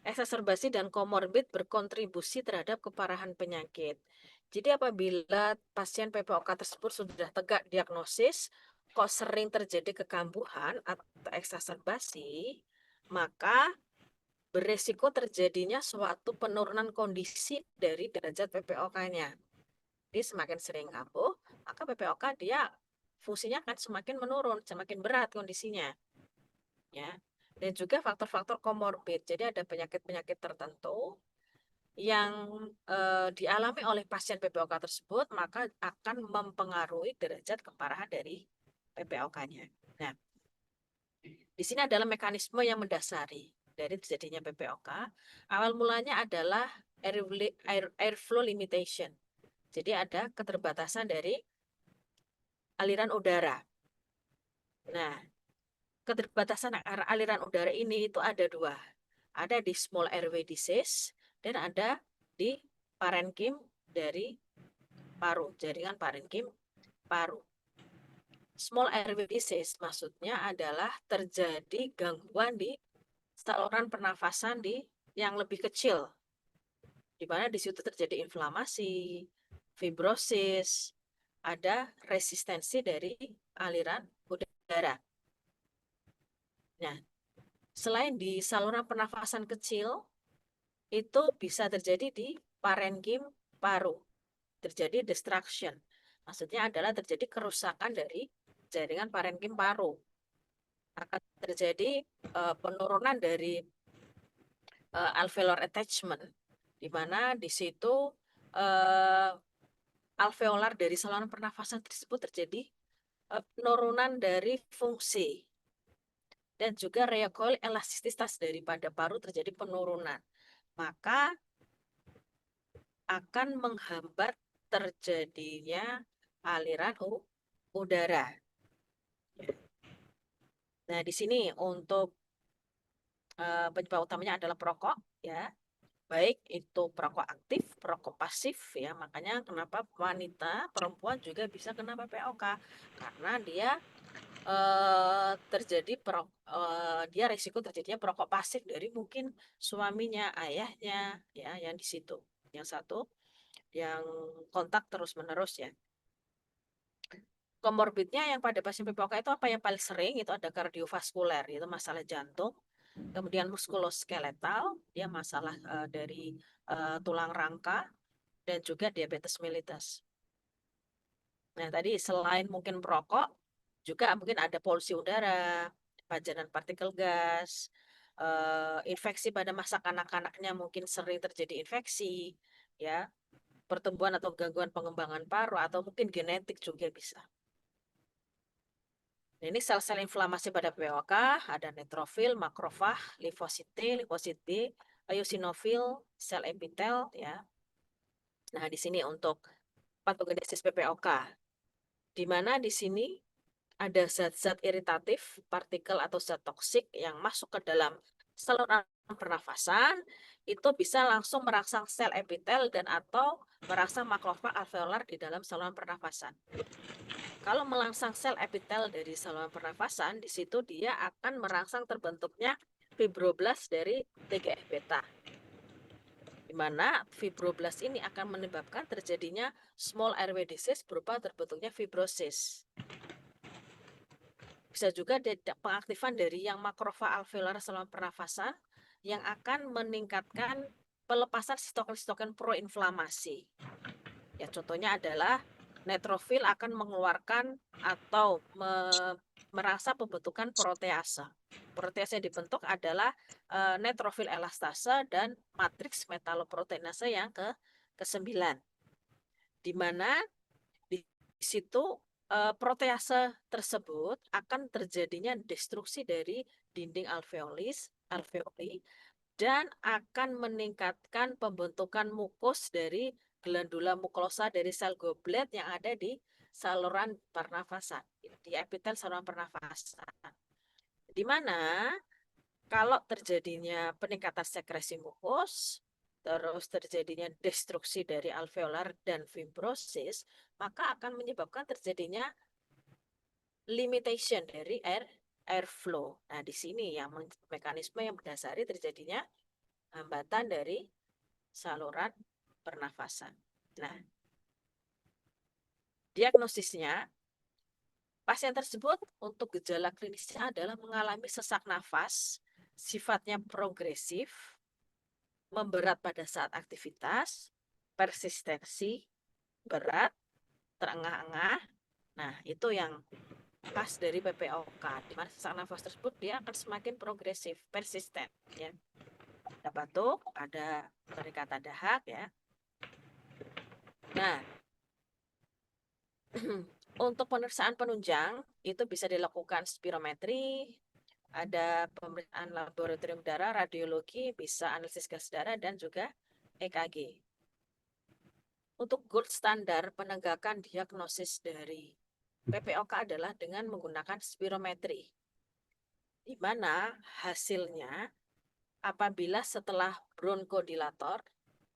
eksaserbasi dan komorbid berkontribusi terhadap keparahan penyakit. Jadi apabila pasien PPOK tersebut sudah tegak diagnosis, kok sering terjadi kekambuhan atau eksaserbasi, maka beresiko terjadinya suatu penurunan kondisi dari derajat PPOK-nya. Jadi semakin sering kambuh, maka PPOK dia fungsinya akan semakin menurun, semakin berat kondisinya. Ya. Dan juga faktor-faktor komorbid. Jadi ada penyakit-penyakit tertentu yang dialami oleh pasien PPOK tersebut, maka akan mempengaruhi derajat keparahan dari PPOK-nya. Nah, di sini adalah mekanisme yang mendasari. dari terjadinya PPOK. Awal mulanya adalah airflow limitation. Jadi ada keterbatasan dari aliran udara. Nah, keterbatasan aliran udara ini itu ada dua. Ada di small airway disease dan ada di parenkim dari paru, jaringan parenkim paru. Small airway disease maksudnya adalah terjadi gangguan di saluran pernafasan yang lebih kecil, di mana di situ terjadi inflamasi, fibrosis, ada resistensi dari aliran udara. Nah, selain di saluran pernafasan kecil, itu bisa terjadi di parenkim paru, terjadi destruction. Maksudnya adalah terjadi kerusakan dari jaringan parenkim paru. Akan terjadi penurunan dari alveolar attachment, di mana di situ alveolar dari saluran pernafasan tersebut terjadi penurunan dari fungsi dan juga recoil elastisitas daripada paru terjadi penurunan, maka akan menghambat terjadinya aliran udara. Nah, di sini untuk penyebab utamanya adalah perokok, ya, baik itu perokok aktif, perokok pasif, ya. Makanya kenapa wanita, perempuan juga bisa kena PPOK karena dia dia risiko terjadinya perokok pasif dari mungkin suaminya, ayahnya, ya, yang di situ, yang satu, yang kontak terus-menerus, ya. Komorbidnya yang pada pasien PPOK itu apa yang paling sering itu ada kardiovaskuler, itu masalah jantung, kemudian muskuloskeletal, dia masalah dari tulang rangka, dan juga diabetes mellitus. Nah, tadi selain mungkin perokok, juga mungkin ada polusi udara, pajanan partikel gas, infeksi pada masa kanak-kanaknya mungkin sering terjadi infeksi, ya, pertumbuhan atau gangguan pengembangan paru, atau mungkin genetik juga bisa. Nah, ini sel-sel inflamasi pada PPOK, ada neutrofil, makrofag, limfosit T, limfosit B, eosinofil, sel epitel, ya. Nah, di sini untuk patogenesis PPOK, di mana di sini ada zat-zat iritatif, partikel atau zat toksik yang masuk ke dalam saluran pernafasan, itu bisa langsung merangsang sel epitel dan atau merangsang makrofag alveolar di dalam saluran pernafasan. Kalau merangsang sel epitel dari saluran pernafasan, di situ dia akan merangsang terbentuknya fibroblast dari TGF-beta. Di mana fibroblast ini akan menyebabkan terjadinya small airway disease berupa terbentuknya fibrosis. Bisa juga pengaktifan dari yang makrofag alveolar saluran pernafasan yang akan meningkatkan pelepasan sitokin-sitokin proinflamasi. Ya, contohnya adalah neutrofil akan mengeluarkan atau merangsang pembentukan protease. Protease yang dibentuk adalah neutrofil elastase dan matriks metaloproteinase yang ke-9. Di mana di situ protease tersebut akan terjadinya destruksi dari dinding alveoli dan akan meningkatkan pembentukan mukus dari glandula mukosa dari sel goblet yang ada di saluran pernafasan, di epitel saluran pernafasan. Di mana kalau terjadinya peningkatan sekresi mukus, terus terjadinya destruksi dari alveolar dan fibrosis, maka akan menyebabkan terjadinya limitation dari airflow. Nah, di sini yang mekanisme yang mendasari terjadinya hambatan dari saluran pernafasan. Nah, diagnosisnya, pasien tersebut untuk gejala klinisnya adalah mengalami sesak nafas, sifatnya progresif, memberat pada saat aktivitas, persistensi, berat, terengah-engah. Nah, itu yang khas dari PPOK, di mana sesak nafas tersebut dia akan semakin progresif, persisten, ya. Ada batuk, ada peningkatan dahak, ya. Nah, untuk pemeriksaan penunjang itu bisa dilakukan spirometri, ada pemeriksaan laboratorium darah, radiologi, bisa analisis gas darah, dan juga EKG. Untuk gold standar penegakan diagnosis dari PPOK adalah dengan menggunakan spirometri, di mana hasilnya apabila setelah bronkodilator,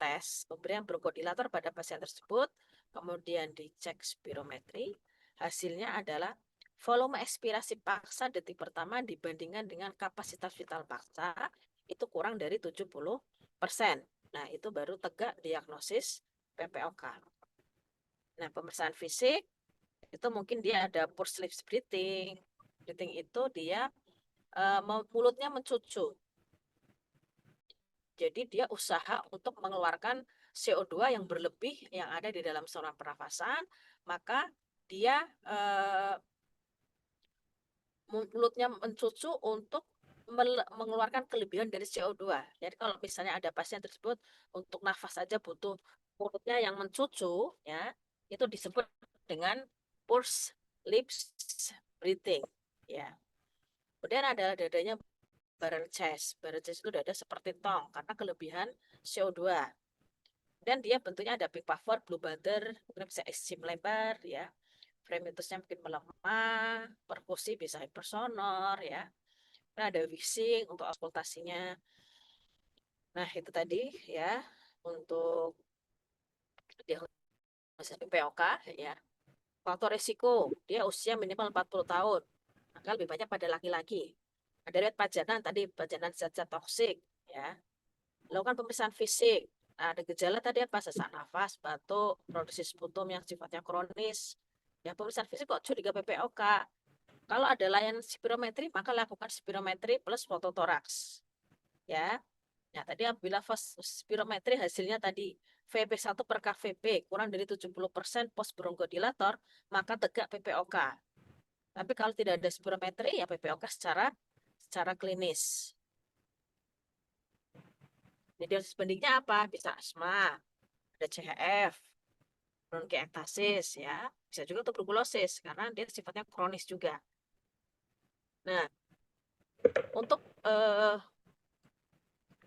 tes pemberian bronkodilator pada pasien tersebut, kemudian dicek spirometri, hasilnya adalah volume ekspirasi paksa detik pertama dibandingkan dengan kapasitas vital paksa itu kurang dari 70%. Nah, itu baru tegak diagnosis PPOK. Nah, pemeriksaan fisik itu mungkin dia ada forced lips breathing. Breathing itu dia mulutnya mencucu. Jadi dia usaha untuk mengeluarkan CO2 yang berlebih yang ada di dalam saluran pernafasan, maka dia mulutnya mencucu untuk mengeluarkan kelebihan dari CO2. Jadi kalau misalnya ada pasien tersebut untuk nafas saja butuh mulutnya yang mencucu, ya itu disebut dengan pursed lips breathing. Ya. Kemudian ada dadanya barrel chest. Barrel chest itu dada seperti tong karena kelebihan CO2. Dan dia bentuknya ada big puffer, blue bladder, kemudian bisa ischem lebar, ya. Fremitusnya mungkin melemah, perkusi bisa hypersonor, ya. Nah, ada wheezing untuk auskultasinya. Nah, itu tadi ya untuk diagnosis PPOK, ya. Faktor risiko, dia usia minimal 40 tahun. Maka lebih banyak pada laki-laki. Ada riwayat pajanan tadi, pajanan zat-zat toksik, ya. Lakukan pemeriksaan fisik. Nah, ada gejala tadi apa? Sesak nafas, batuk, produksi sputum yang sifatnya kronis. Ya, pemeriksaan fisik kok curiga PPOK. Kalau ada layanan spirometri, maka lakukan spirometri plus fototoraks. Ya. Nah, tadi apabila spirometri hasilnya tadi VP1 per KVP kurang dari 70% post bronkodilator, maka tegak PPOK. Tapi kalau tidak ada spirometri, ya PPOK secara klinis. Jadi sebandingnya apa? Bisa asma, ada CHF, bronkiektasis, ya. Bisa juga tuberkulosis karena dia sifatnya kronis juga. Nah, untuk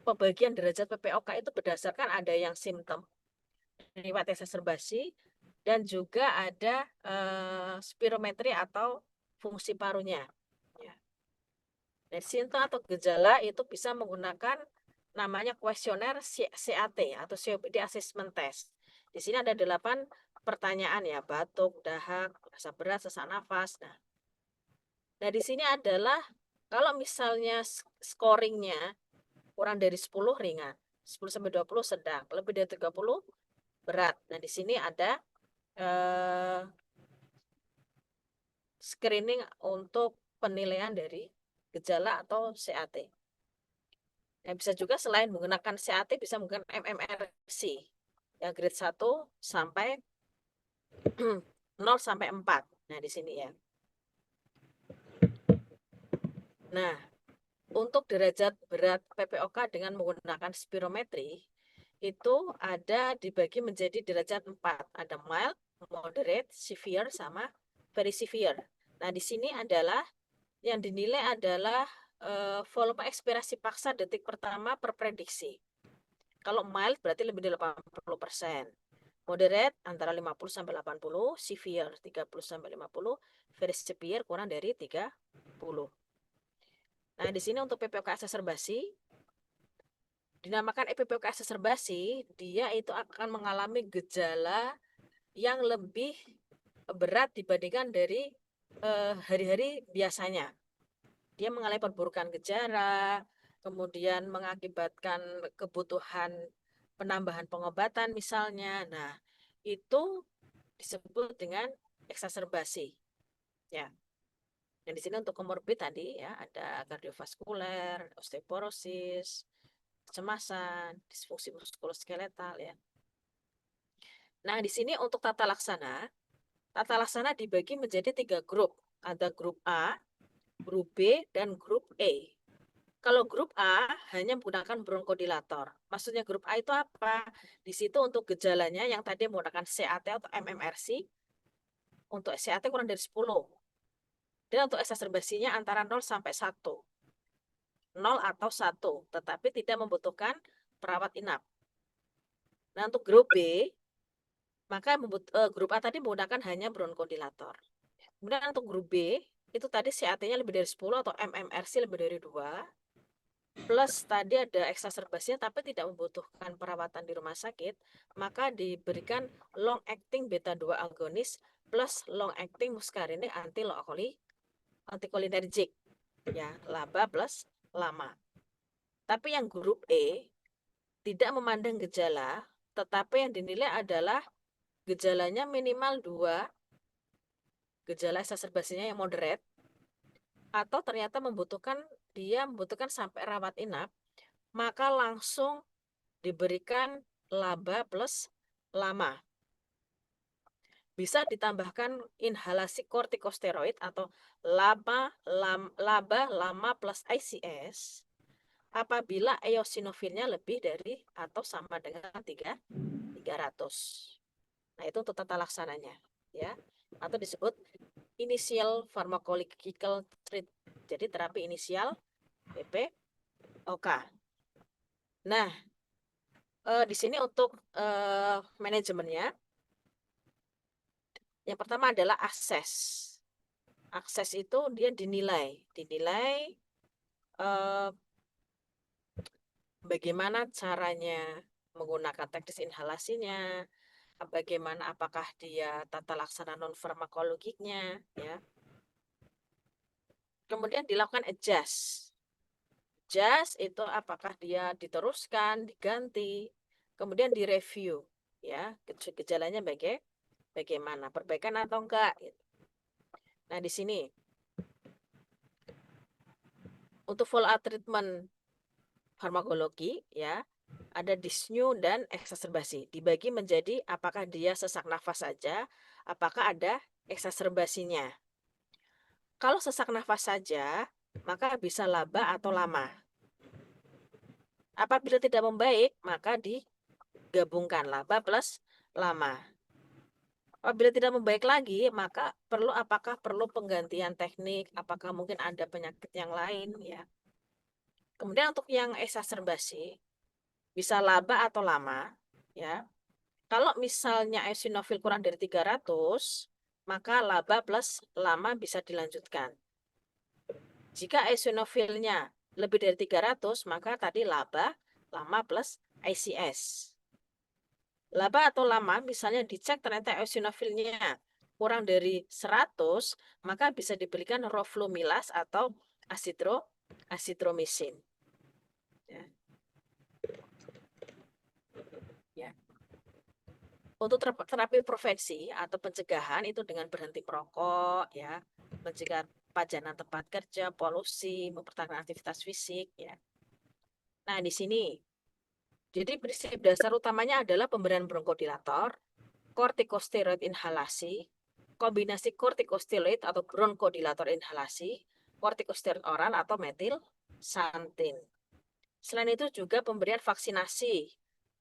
pembagian derajat PPOK itu berdasarkan ada yang simptom riwayat eksaserbasi dan juga ada spirometri atau fungsi parunya. Ya. Dan simptom atau gejala itu bisa menggunakan namanya kuesioner CAT atau COPD Assessment Test. Di sini ada 8 pertanyaan ya, batuk, dahak, rasa berat, sesak nafas. Nah, di sini adalah kalau misalnya scoringnya kurang dari 10 ringan, 10 sampai 20 sedang, lebih dari 30 berat. Nah, di sini ada screening untuk penilaian dari gejala atau CAT. Nah, bisa juga selain menggunakan CAT bisa menggunakan MMRC yang grade 1 sampai 0 sampai 4. Nah, di sini ya. Nah, untuk derajat berat PPOK dengan menggunakan spirometri itu ada dibagi menjadi derajat 4. Ada mild, moderate, severe, sama very severe. Nah, di sini adalah yang dinilai adalah volume ekspirasi paksa detik pertama per prediksi. Kalau mild berarti lebih dari 80%. Moderate antara 50 sampai 80, severe 30 sampai 50, very severe kurang dari 30. Nah, di sini untuk PPOK eksaserbasi dinamakan PPOK eksaserbasi, dia itu akan mengalami gejala yang lebih berat dibandingkan dari hari-hari biasanya. Dia mengalami perburukan gejala, kemudian mengakibatkan kebutuhan penambahan pengobatan misalnya. Nah, itu disebut dengan eksaserbasi. Ya. Dan di sini untuk komorbid tadi ya ada kardiovaskuler, osteoporosis, kecemasan, disfungsi muskuloskeletal ya. Nah, di sini untuk tata laksana dibagi menjadi 3 grup. Ada grup A, grup B, dan grup E. Kalau grup A hanya menggunakan bronkodilator. Maksudnya grup A itu apa? Di situ untuk gejalanya yang tadi menggunakan CAT atau MMRC, untuk CAT kurang dari 10. Dan untuk eksaserbasinya antara 0 sampai 1. 0 atau 1, tetapi tidak membutuhkan perawat inap. Nah, untuk grup B, maka grup A tadi menggunakan hanya bronkodilator. Kemudian untuk grup B, itu tadi CAT-nya lebih dari 10 atau MMRC lebih dari 2, plus tadi ada eksaserbasinya tapi tidak membutuhkan perawatan di rumah sakit, maka diberikan long acting beta 2 agonis plus long acting muscarinic anticholinergic, ya, LABA plus LAMA. Tapi yang grup E tidak memandang gejala, tetapi yang dinilai adalah gejalanya minimal 2, gejala eksaserbasinya yang moderate, atau ternyata dia membutuhkan sampai rawat inap, maka langsung diberikan LABA plus LAMA. Bisa ditambahkan inhalasi kortikosteroid atau LABA, LAMA plus ICS apabila eosinofilnya lebih dari atau sama dengan 300. Nah, itu untuk tata laksananya, ya. Atau disebut initial pharmacological treat. Jadi terapi inisial PPOK. Nah, di sini untuk manajemennya, yang pertama adalah akses. Akses itu dia dinilai bagaimana caranya menggunakan teknis inhalasinya, bagaimana apakah dia tata laksana non farmakologiknya, ya. Kemudian dilakukan adjust. Adjust itu apakah dia diteruskan, diganti, kemudian direview, ya, gejalanya bagaimana, perbaikan atau enggak. Nah, di sini untuk follow up treatment farmakologi, ya, ada dyspnea dan eksaserbasi. Dibagi menjadi apakah dia sesak nafas saja, apakah ada eksaserbasinya. Kalau sesak nafas saja, maka bisa LABA atau LAMA. Apabila tidak membaik, maka digabungkan LABA plus LAMA. Apabila tidak membaik lagi, maka apakah perlu penggantian teknik, apakah mungkin ada penyakit yang lain, ya. Kemudian untuk yang eksaserbasi, bisa LABA atau LAMA, ya. Kalau misalnya eosinofil kurang dari 300, maka LABA plus LAMA bisa dilanjutkan. Jika eosinofilnya lebih dari 300, maka tadi LABA, LAMA plus ICS. LABA atau LAMA misalnya dicek ternyata eosinofilnya kurang dari 100, maka bisa diberikan roflumilas atau asitromisin. Ya. Ya. Untuk terapi prevensi atau pencegahan itu dengan berhenti merokok, ya, mencegah pajanan tempat kerja, polusi, mempertahankan aktivitas fisik, ya. Nah, di sini jadi prinsip dasar utamanya adalah pemberian bronkodilator, kortikosteroid inhalasi, kombinasi kortikosteroid atau bronkodilator inhalasi, kortikosteroid oral atau metil santin. Selain itu juga pemberian vaksinasi,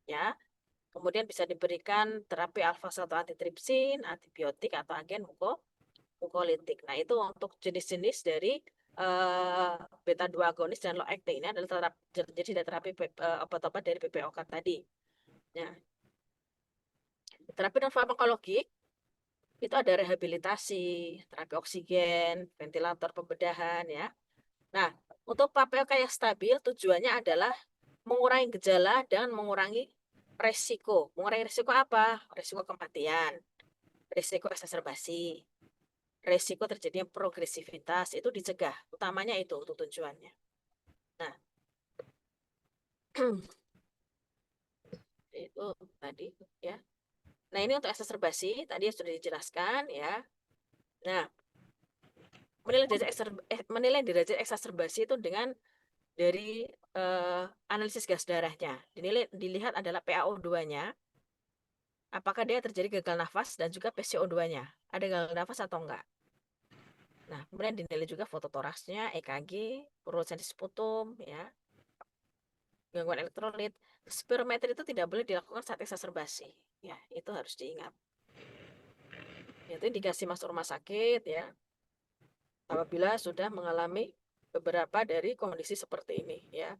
ya. Kemudian bisa diberikan terapi alfa-1 antitripsin, antibiotik atau agen mukolitik. Nah, itu untuk jenis-jenis dari beta 2 agonis dan long acting. Ini adalah terapi obat-obat dari PPOK tadi. Ya. Terapi non farmakologik itu ada rehabilitasi, terapi oksigen, ventilator pembedahan, ya. Nah, untuk PPOK yang stabil tujuannya adalah mengurangi gejala dan mengurangi resiko. Mengurangi resiko apa? Resiko kematian, resiko eksaserbasi, resiko terjadinya progresivitas, itu dicegah. Utamanya itu untuk tujuannya. Nah, itu tadi, ya. Nah, ini untuk eksaserbasi, tadi sudah dijelaskan, ya. Nah, menilai derajat eksaserbasi itu dengan dari analisis gas darahnya. Dilihat adalah PaO2-nya, apakah dia terjadi gagal nafas dan juga PCO2-nya. Ada gagal nafas atau enggak. Nah, kemudian dinilai juga fototoraksnya, EKG, fluoressensi sputum, ya, gangguan elektrolit. Spirometri itu tidak boleh dilakukan saat eksaserbasi. Ya, itu harus diingat. Itu indikasi masuk rumah sakit, ya, apabila sudah mengalami beberapa dari kondisi seperti ini ya.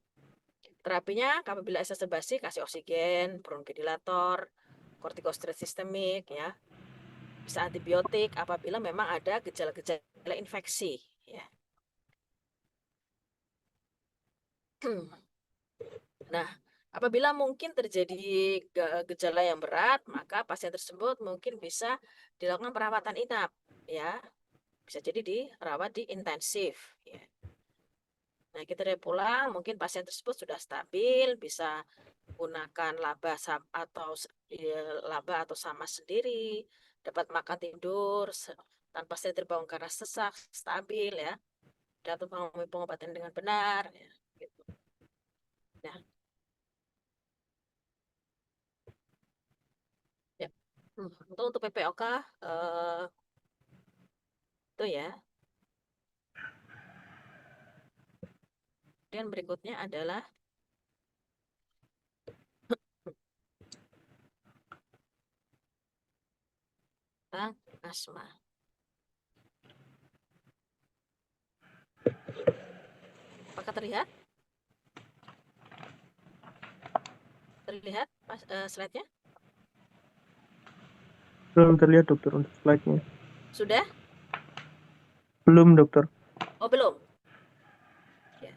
Terapinya apabila exacerbasi kasih oksigen, bronchodilator, kortikosteroid sistemik ya. Bisa antibiotik apabila memang ada gejala-gejala infeksi ya. Nah, apabila mungkin terjadi gejala yang berat, maka pasien tersebut mungkin bisa dilakukan perawatan inap ya. Bisa jadi dirawat di intensif ya. Nah, kita dari pulang, mungkin pasien tersebut sudah stabil, bisa gunakan laba atau sama sendiri, dapat makan tidur tanpa saya terbangun karena sesak, stabil ya, dapat mengalami pengobatan dengan benar, ya, gitu. Nah, ya. Untuk PPOK itu ya. Kemudian berikutnya adalah tentang asma. Apakah terlihat? Terlihat slide-nya? Belum terlihat dokter untuk slide-nya. Sudah? Belum dokter. Oh, belum. Ya.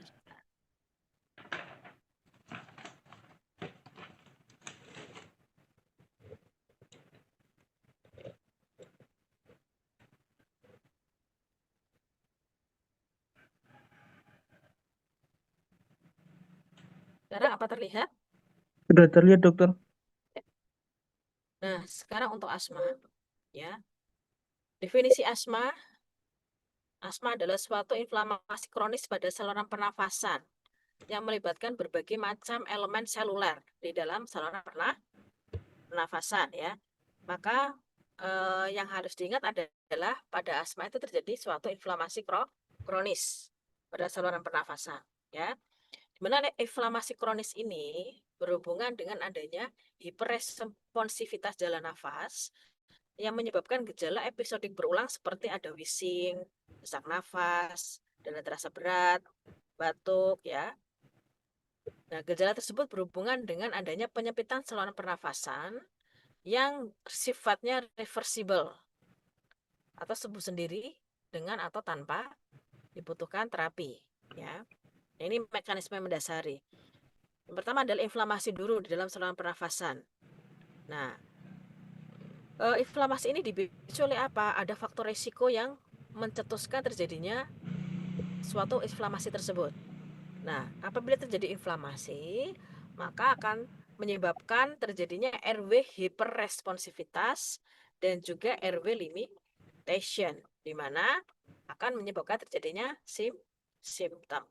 Sekarang apa terlihat? Sudah terlihat dokter. Nah, sekarang untuk asma ya. Definisi asma adalah suatu inflamasi kronis pada saluran pernafasan yang melibatkan berbagai macam elemen seluler di dalam saluran pernafasan ya. Maka yang harus diingat adalah pada asma itu terjadi suatu inflamasi kronis pada saluran pernafasan ya. Di mana inflamasi kronis ini berhubungan dengan adanya hiperresponsivitas jalan nafas yang menyebabkan gejala episodik berulang seperti ada wheezing, sesak nafas, dan terasa berat, batuk ya. Nah, gejala tersebut berhubungan dengan adanya penyempitan saluran pernafasan yang sifatnya reversible atau sembuh sendiri dengan atau tanpa dibutuhkan terapi ya. Ini mekanisme mendasari. Yang pertama adalah inflamasi dulu di dalam saluran pernafasan. Nah, inflamasi ini dipicu oleh apa? Ada faktor risiko yang mencetuskan terjadinya suatu inflamasi tersebut. Nah, apabila terjadi inflamasi, maka akan menyebabkan terjadinya RW hiperresponsivitas dan juga RW limitation, di mana akan menyebabkan terjadinya simptom.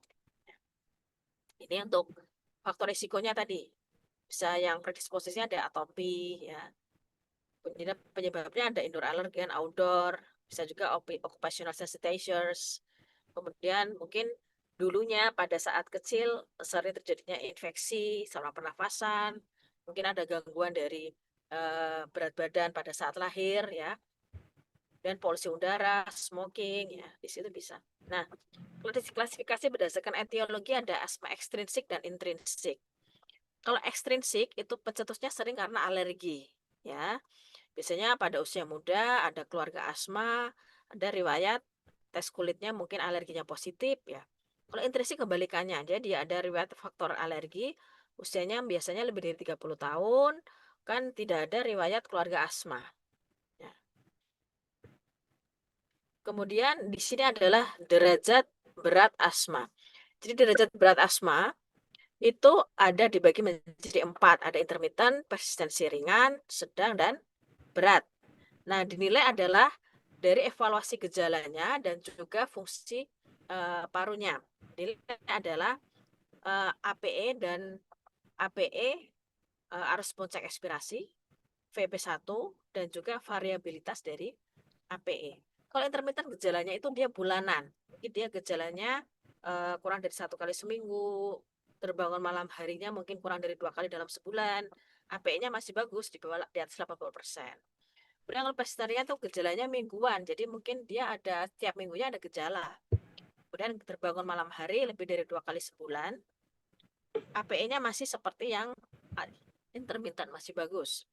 Ini untuk faktor risikonya tadi. Bisa yang predisposisinya ada atopi, ya. Penyebabnya ada indoor allergen, outdoor, bisa juga occupational sensitizers. Kemudian mungkin dulunya pada saat kecil sering terjadinya infeksi saluran pernafasan, mungkin ada gangguan dari berat badan pada saat lahir ya, dan polusi udara, smoking ya, di situ bisa. Nah, klasifikasi berdasarkan etiologi ada asma ekstrinsik dan intrinsik. Kalau ekstrinsik itu pencetusnya sering karena alergi ya. Biasanya pada usia muda ada keluarga asma, ada riwayat tes kulitnya mungkin alerginya positif ya. Kalau intrinsik kebalikannya, jadi ada riwayat faktor alergi, usianya biasanya lebih dari 30 tahun, kan tidak ada riwayat keluarga asma. Ya. Kemudian di sini adalah derajat berat asma. Jadi derajat berat asma itu ada dibagi menjadi 4, ada intermittent, persistensi ringan, sedang, dan berat. Nah, dinilai adalah dari evaluasi gejalanya dan juga fungsi parunya. Dinilai adalah APE dan APE, arus puncak ekspirasi, VP1, dan juga variabilitas dari APE. Kalau intermittent gejalanya itu dia bulanan. Mungkin dia gejalanya kurang dari 1 kali seminggu, terbangun malam harinya mungkin kurang dari 2 kali dalam sebulan. APE-nya masih bagus di bawah di atas 80%. Kemudian kalau pescetarian tuh gejalanya mingguan, jadi mungkin dia ada tiap minggunya ada gejala. kemudian terbangun malam hari lebih dari 2 kali sebulan, APE-nya masih seperti yang intermittent, masih bagus.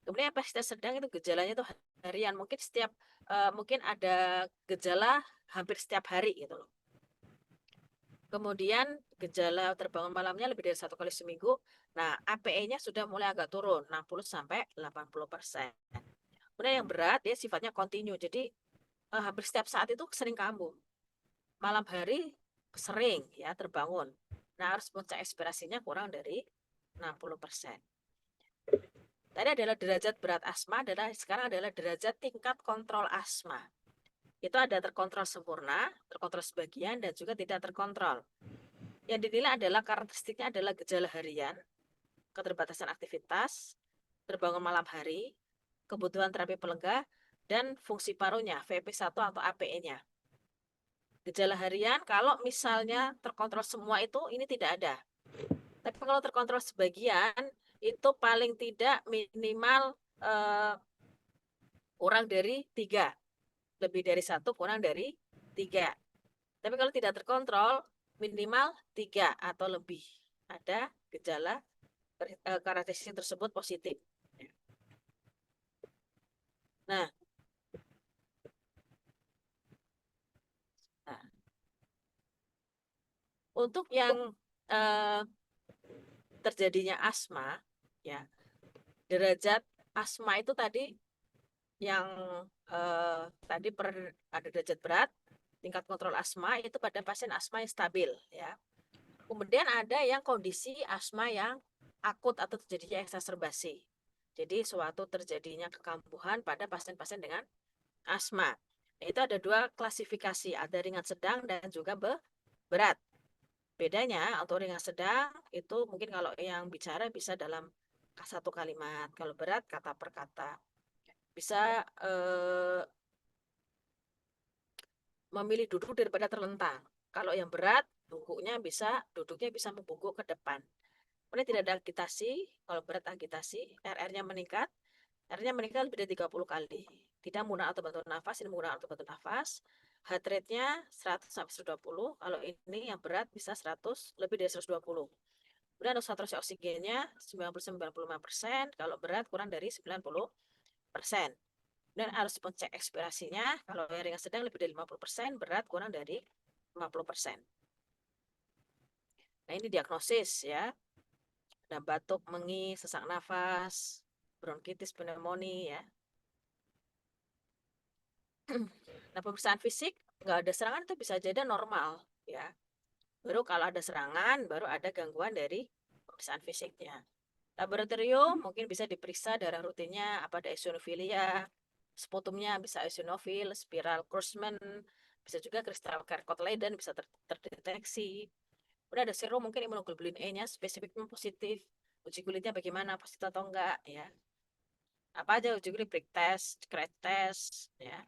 Kemudian intensitas sedang itu gejalanya itu harian, mungkin ada gejala hampir setiap hari gitu loh. Kemudian gejala terbangun malamnya lebih dari 1 kali seminggu. Nah, APE-nya sudah mulai agak turun 60-80%. Kemudian yang berat dia sifatnya kontinu. Jadi hampir setiap saat itu sering kambuh. Malam hari sering ya terbangun. Nah, harus puncak ekspirasinya kurang dari 60%. Tadi adalah derajat berat asma, sekarang adalah derajat tingkat kontrol asma. Itu ada terkontrol sempurna, terkontrol sebagian, dan juga tidak terkontrol. Yang dinilai adalah karakteristiknya adalah gejala harian, keterbatasan aktivitas, terbangun malam hari, kebutuhan terapi pelega, dan fungsi parunya, VP1 atau APE-nya. Gejala harian, kalau misalnya terkontrol semua itu, ini tidak ada. Tapi kalau terkontrol sebagian, itu paling tidak minimal kurang dari 3. Lebih dari 1 kurang dari 3. Tapi kalau tidak terkontrol, minimal 3 atau lebih. Ada gejala karakteristik tersebut positif. Nah, untuk yang terjadinya asma, ya, derajat asma itu tadi yang tadi ada derajat berat, tingkat kontrol asma itu pada pasien asma yang stabil, ya. Kemudian ada yang kondisi asma yang akut atau terjadinya eksaserbasi. Jadi suatu terjadinya kekambuhan pada pasien-pasien dengan asma. Itu ada 2 klasifikasi, ada ringan sedang dan juga berat. Bedanya untuk ringan sedang itu mungkin kalau yang bicara bisa dalam 1 kalimat, kalau berat kata per kata. Bisa memilih duduk daripada terlentang. Kalau yang berat, duduknya bisa membungkuk ke depan. Kemudian tidak ada agitasi, kalau berat agitasi, RR-nya meningkat. R-nya meningkat lebih dari 30 kali. Tidak menggunakan alat bantu nafas, ini menggunakan alat bantu nafas. Heart rate-nya 100-120. Kalau ini yang berat bisa 100, lebih dari 120. Kemudian saturasi oksigennya 90-95%, kalau berat kurang dari 90%. Dan harus cek ekspirasinya, kalau yang ringan sedang lebih dari 50%, berat kurang dari 50%. Nah, ini diagnosis ya. Ada batuk, mengi, sesak nafas, bronkitis, pneumonia ya. Nah, pemeriksaan fisik nggak ada serangan itu bisa jadi normal ya. Baru kalau ada serangan, baru ada gangguan dari pemeriksaan fisiknya. Laboratorium mungkin bisa diperiksa darah rutinnya, apa ada eosinofilia, sputumnya bisa eosinofil, spiral Kurzman, bisa juga kristal Charcot Leyden bisa terdeteksi. Udah ada serum mungkin imunoglobulin E-nya spesifiknya positif. Uji kulitnya bagaimana, positif atau enggak ya. Apa aja uji kulit, prick test, scratch test ya.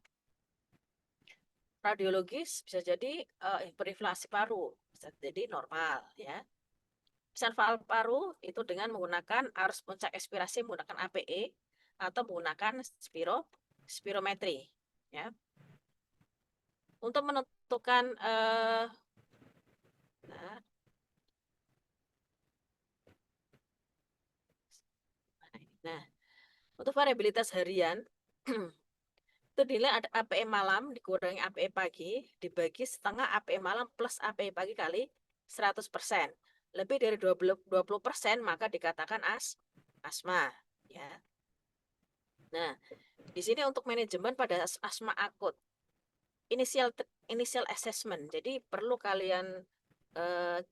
Radiologis bisa jadi hiperinflasi paru, bisa jadi normal ya. Pemeriksaan valv paru itu dengan menggunakan arus puncak ekspirasi menggunakan APE atau menggunakan spirometri ya. Untuk menentukan nah, untuk variabilitas harian itu nilai ada APE malam dikurangi APE pagi dibagi setengah APE malam plus APE pagi kali 100%. Lebih dari 20% maka dikatakan asma ya. Nah, di sini untuk manajemen pada asma akut initial assessment. Jadi perlu kalian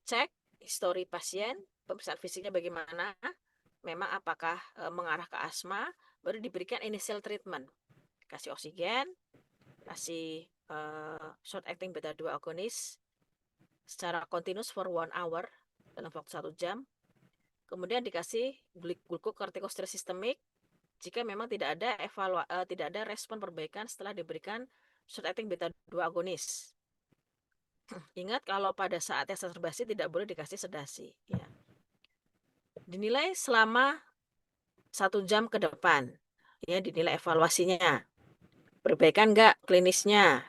cek histori pasien, pemeriksaan fisiknya bagaimana, memang apakah mengarah ke asma, baru diberikan initial treatment. Kasih oksigen, kasih short acting beta 2 agonis secara continuous for 1 hour dalam waktu 1 jam. Kemudian dikasih glukokortikosteroid sistemik jika memang tidak ada respon perbaikan setelah diberikan short acting beta 2 agonis. Ingat kalau pada saat eksaserbasi tidak boleh dikasih sedasi ya. Dinilai selama 1 jam ke depan ya, dinilai evaluasinya. Perbaikan enggak klinisnya?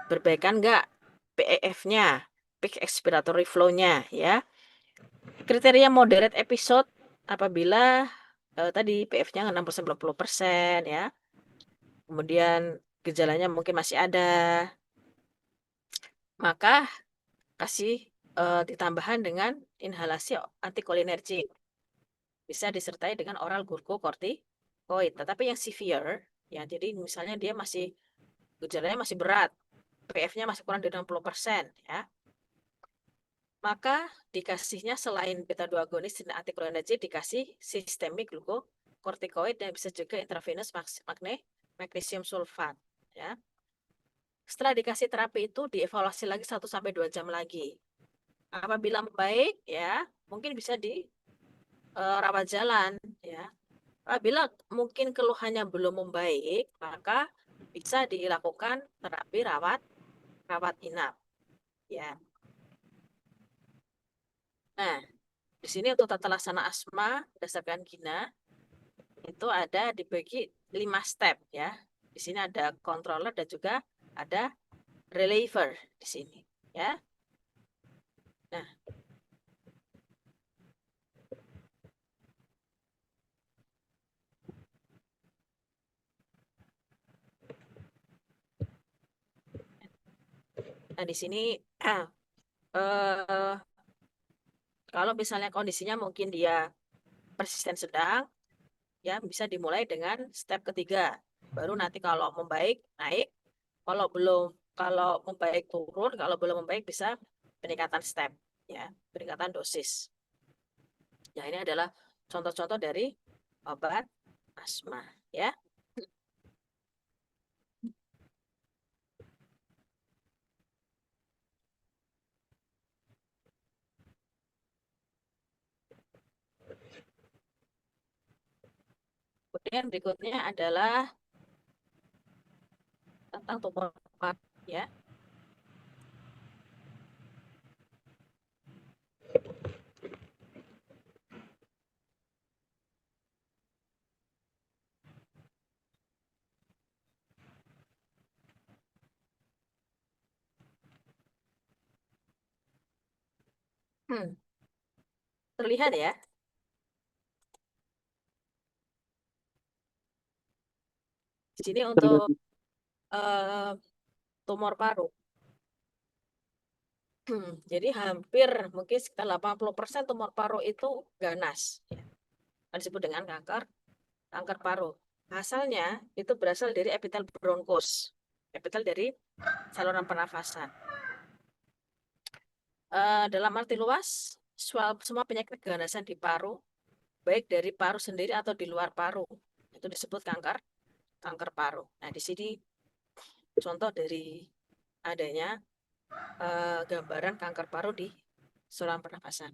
Perbaikan enggak PEF-nya, peak expiratory flow-nya ya. Kriteria moderate episode apabila tadi PF-nya 60-90% ya. Kemudian gejalanya mungkin masih ada. Maka kasih ditambahan dengan inhalasi antikolinergik. Bisa disertai dengan oral glukokortikoid. Tetapi yang severe ya, jadi misalnya dia masih gejalanya masih berat, PF-nya masih kurang dari 60% ya. Maka dikasihnya selain beta 2 agonis dan antikolinergik dikasih sistemik glukokortikoid dan bisa juga intravenous magnesium sulfat ya. Setelah dikasih terapi itu dievaluasi lagi 1 sampai 2 jam lagi. Apabila membaik ya, mungkin bisa di rawat jalan ya. Apabila mungkin keluhannya belum membaik, maka bisa dilakukan terapi rawat inap ya. Nah, di sini untuk tata laksana asma berdasarkan Gina itu ada dibagi 5 step ya. Di sini ada controller dan juga ada reliever di sini ya. Nah, di sini kalau misalnya kondisinya mungkin dia persisten sedang, ya bisa dimulai dengan step ketiga. Baru nanti kalau membaik naik, kalau membaik turun, kalau belum membaik bisa peningkatan step, ya peningkatan dosis. Ya ini adalah contoh-contoh dari obat asma, ya. Kemudian berikutnya adalah tentang tumor paru ya. Terlihat ya. Di sini untuk tumor paru. Jadi hampir mungkin sekitar 80% tumor paru itu ganas. Ya. Disebut dengan kanker paru. Asalnya itu berasal dari epitel bronkus, epitel dari saluran pernafasan. Dalam arti luas, semua penyakit keganasan di paru, baik dari paru sendiri atau di luar paru, itu disebut kanker paru. Nah, di sini contoh dari adanya gambaran kanker paru di saluran pernafasan.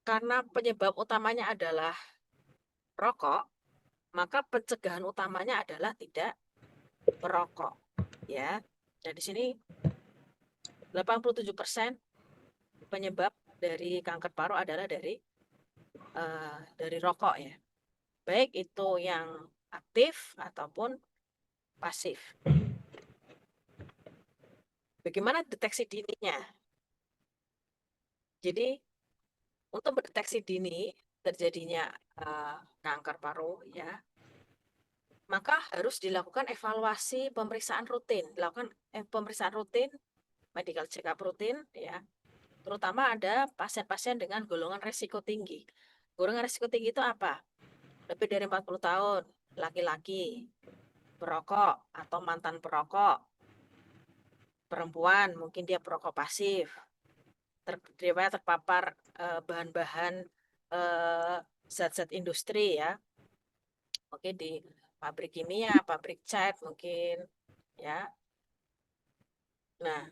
Karena penyebab utamanya adalah rokok, maka pencegahan utamanya adalah tidak merokok, ya. Dan di sini 87% penyebab dari kanker paru adalah dari rokok ya. Baik itu yang aktif ataupun pasif. Bagaimana deteksi dininya? Jadi untuk mendeteksi dini terjadinya kanker paru ya, maka harus dilakukan evaluasi pemeriksaan rutin, dilakukan pemeriksaan rutin, medical check up rutin ya. Terutama ada pasien-pasien dengan golongan risiko tinggi. Golongan risiko tinggi itu apa? Lebih dari 40 tahun, laki-laki, perokok atau mantan perokok, perempuan mungkin dia perokok pasif, terpapar bahan-bahan zat-zat industri ya, mungkin di pabrik kimia, pabrik cat mungkin ya. Nah,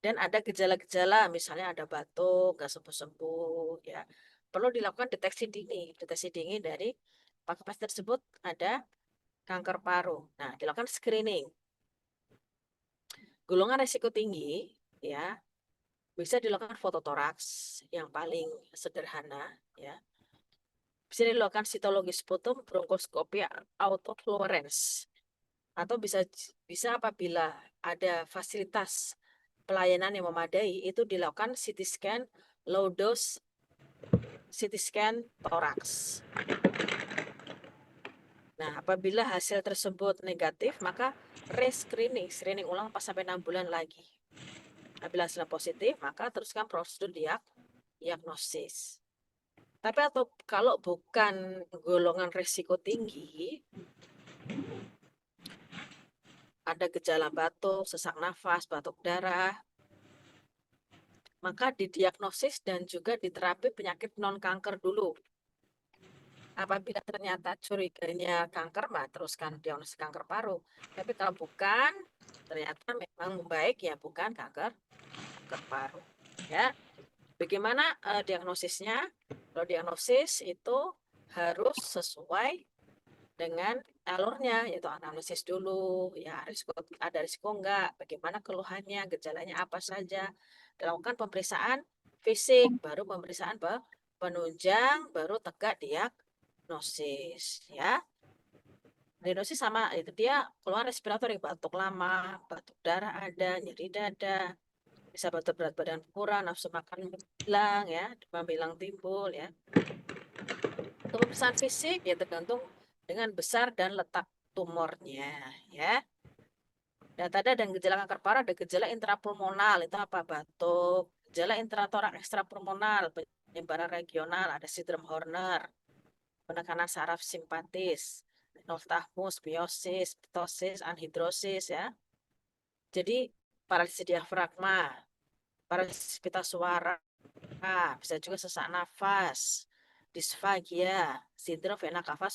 dan ada gejala-gejala, misalnya ada batuk, nggak sembuh-sembuh ya, perlu dilakukan deteksi dini dari apakah pasien tersebut ada kanker paru. Nah, dilakukan screening. Golongan risiko tinggi ya, bisa dilakukan fototoraks yang paling sederhana ya. Bisa dilakukan sitologi sputum, bronkoskopi autofluorescence. atau bisa apabila ada fasilitas pelayanan yang memadai itu dilakukan CT scan low dose CT scan toraks. Nah, apabila hasil tersebut negatif, maka screening ulang pas sampai 6 bulan lagi. Apabila hasilnya positif, maka teruskan prosedur diagnosis. Tapi atau kalau bukan golongan risiko tinggi, ada gejala batuk, sesak nafas, batuk darah, maka didiagnosis dan juga diterapi penyakit non-kanker dulu. Apabila ternyata curiganya kanker, teruskan diagnosis kanker paru. Tapi kalau bukan, ternyata memang membaik, ya bukan kanker paru. Ya, bagaimana diagnosisnya? Kalau diagnosis itu harus sesuai dengan alurnya, yaitu anamnesis dulu, ya ada risiko enggak, bagaimana keluhannya, gejalanya apa saja, dilakukan pemeriksaan fisik, baru pemeriksaan penunjang, baru tegak diagnosis, ya. Diagnosis sama itu dia keluhan respiratori, batuk lama, batuk darah ada, nyeri dada, bisa batuk berat badan kurang, nafsu makan hilang, ya, demam hilang timbul, ya. Untuk pemeriksaan fisik ya tergantung dengan besar dan letak tumornya, ya. Dan tadi ada gejala kanker paru, ada gejala intrapulmonal, itu apa? Batuk. Gejala intratorak ekstrapulmonal, penyebaran regional, ada sindrom Horner, penekanan saraf simpatis, nocturnus, biosis, ptosis, anhidrosis, ya. Jadi paralisis diafragma, paralisis pita suara, bisa juga sesak nafas, disfagia, sindrom vena cava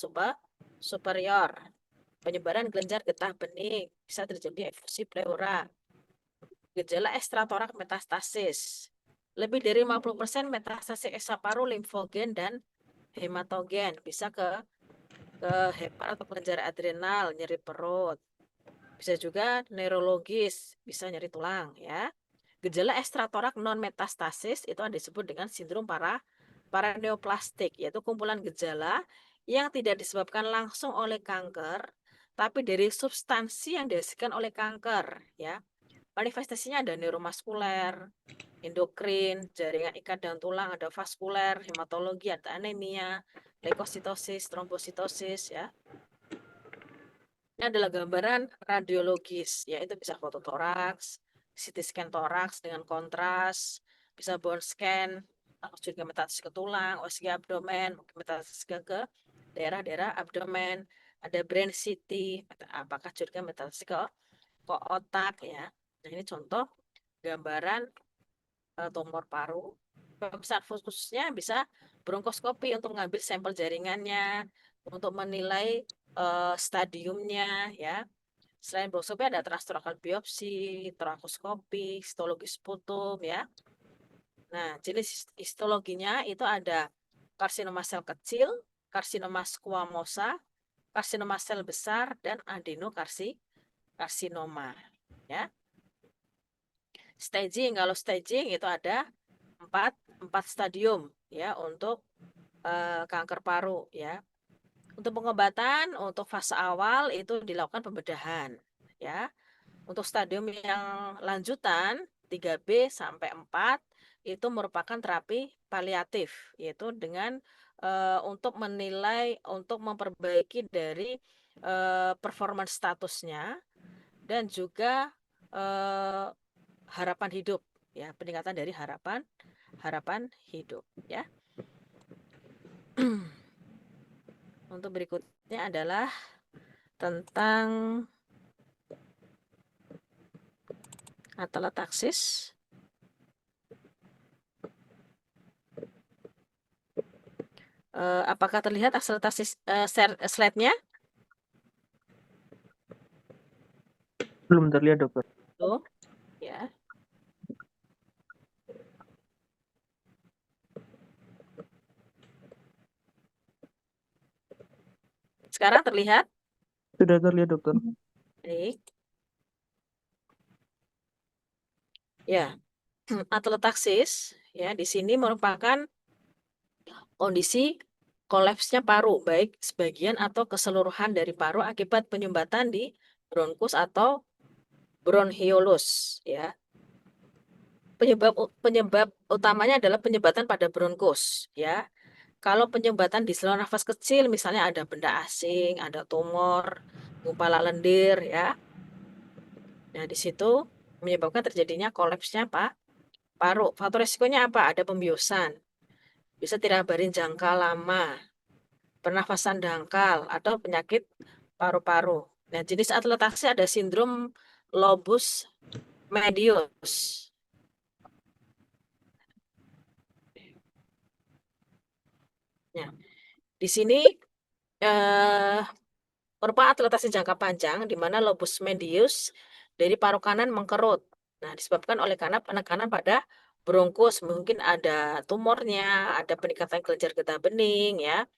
superior, penyebaran kelenjar getah bening, bisa terjadi efusi pleura, gejala ekstratorak metastasis, lebih dari 50% metastasis ekstraparu limfogen dan hematogen, bisa ke hepat atau kelenjar adrenal, nyeri perut, bisa juga neurologis, bisa nyeri tulang, ya. Gejala ekstratorak non metastasis itu disebut dengan sindrom paraneoplastik, yaitu kumpulan gejala yang tidak disebabkan langsung oleh kanker, tapi dari substansi yang dihasilkan oleh kanker, ya. Manifestasinya ada neuromuskuler, endokrin, jaringan ikat dan tulang, ada vaskuler, hematologi, ada anemia, leukositosis, trombositosis, ya. Ini adalah gambaran radiologis, yaitu bisa fototoraks, CT scan toraks dengan kontras, bisa bone scan, juga metastasis ke tulang, OSG abdomen, mungkin metastasis ke daerah-daerah abdomen, ada brain CT, apakah juga metastasis ke otak, ya. Nah, ini contoh gambaran tumor paru. Pemeriksaan khususnya bisa bronkoskopi untuk mengambil sampel jaringannya, untuk menilai stadiumnya, ya. Selain bronkoskopi ada transtorakal biopsi, torakoskopi, histologi sputum, ya. Nah, jenis histologinya itu ada karsinoma sel kecil, karsinoma squamosa, karsinoma sel besar, dan adenokarsinoma, ya. Staging, kalau staging itu ada empat stadium, ya, untuk kanker paru, ya. Untuk pengobatan, untuk fase awal itu dilakukan pembedahan, ya. Untuk stadium yang lanjutan 3B sampai 4 itu merupakan terapi paliatif, yaitu dengan untuk menilai, untuk memperbaiki dari performance statusnya dan juga harapan hidup, ya, peningkatan dari harapan hidup, ya. Untuk berikutnya adalah tentang atelektasis. Apakah terlihat atelektasis slide-nya? Belum terlihat, dokter. Tuh, ya. Sekarang terlihat? Sudah terlihat, dokter. Baik. Ya, atelektasis, ya, di sini merupakan kondisi kolapsnya paru, baik sebagian atau keseluruhan dari paru akibat penyumbatan di bronkus atau bronchiolus ya. Penyebab utamanya adalah penyumbatan pada bronkus ya. Kalau penyumbatan di saluran nafas kecil misalnya ada benda asing, ada tumor, gumpalan lendir ya. Nah, di situ menyebabkan terjadinya kolapsnya paru. Faktor resikonya apa? Ada pembiusan, bisa tidak barin jangka lama, pernafasan dangkal, atau penyakit paru-paru. Nah, jenis atletasi ada sindrom lobus medius. Nah, di sini merupakan atletasi jangka panjang di mana lobus medius dari paru kanan mengkerut. Nah, disebabkan oleh karena penekanan pada bronkus, mungkin ada tumornya, ada peningkatan kelenjar getah bening ya.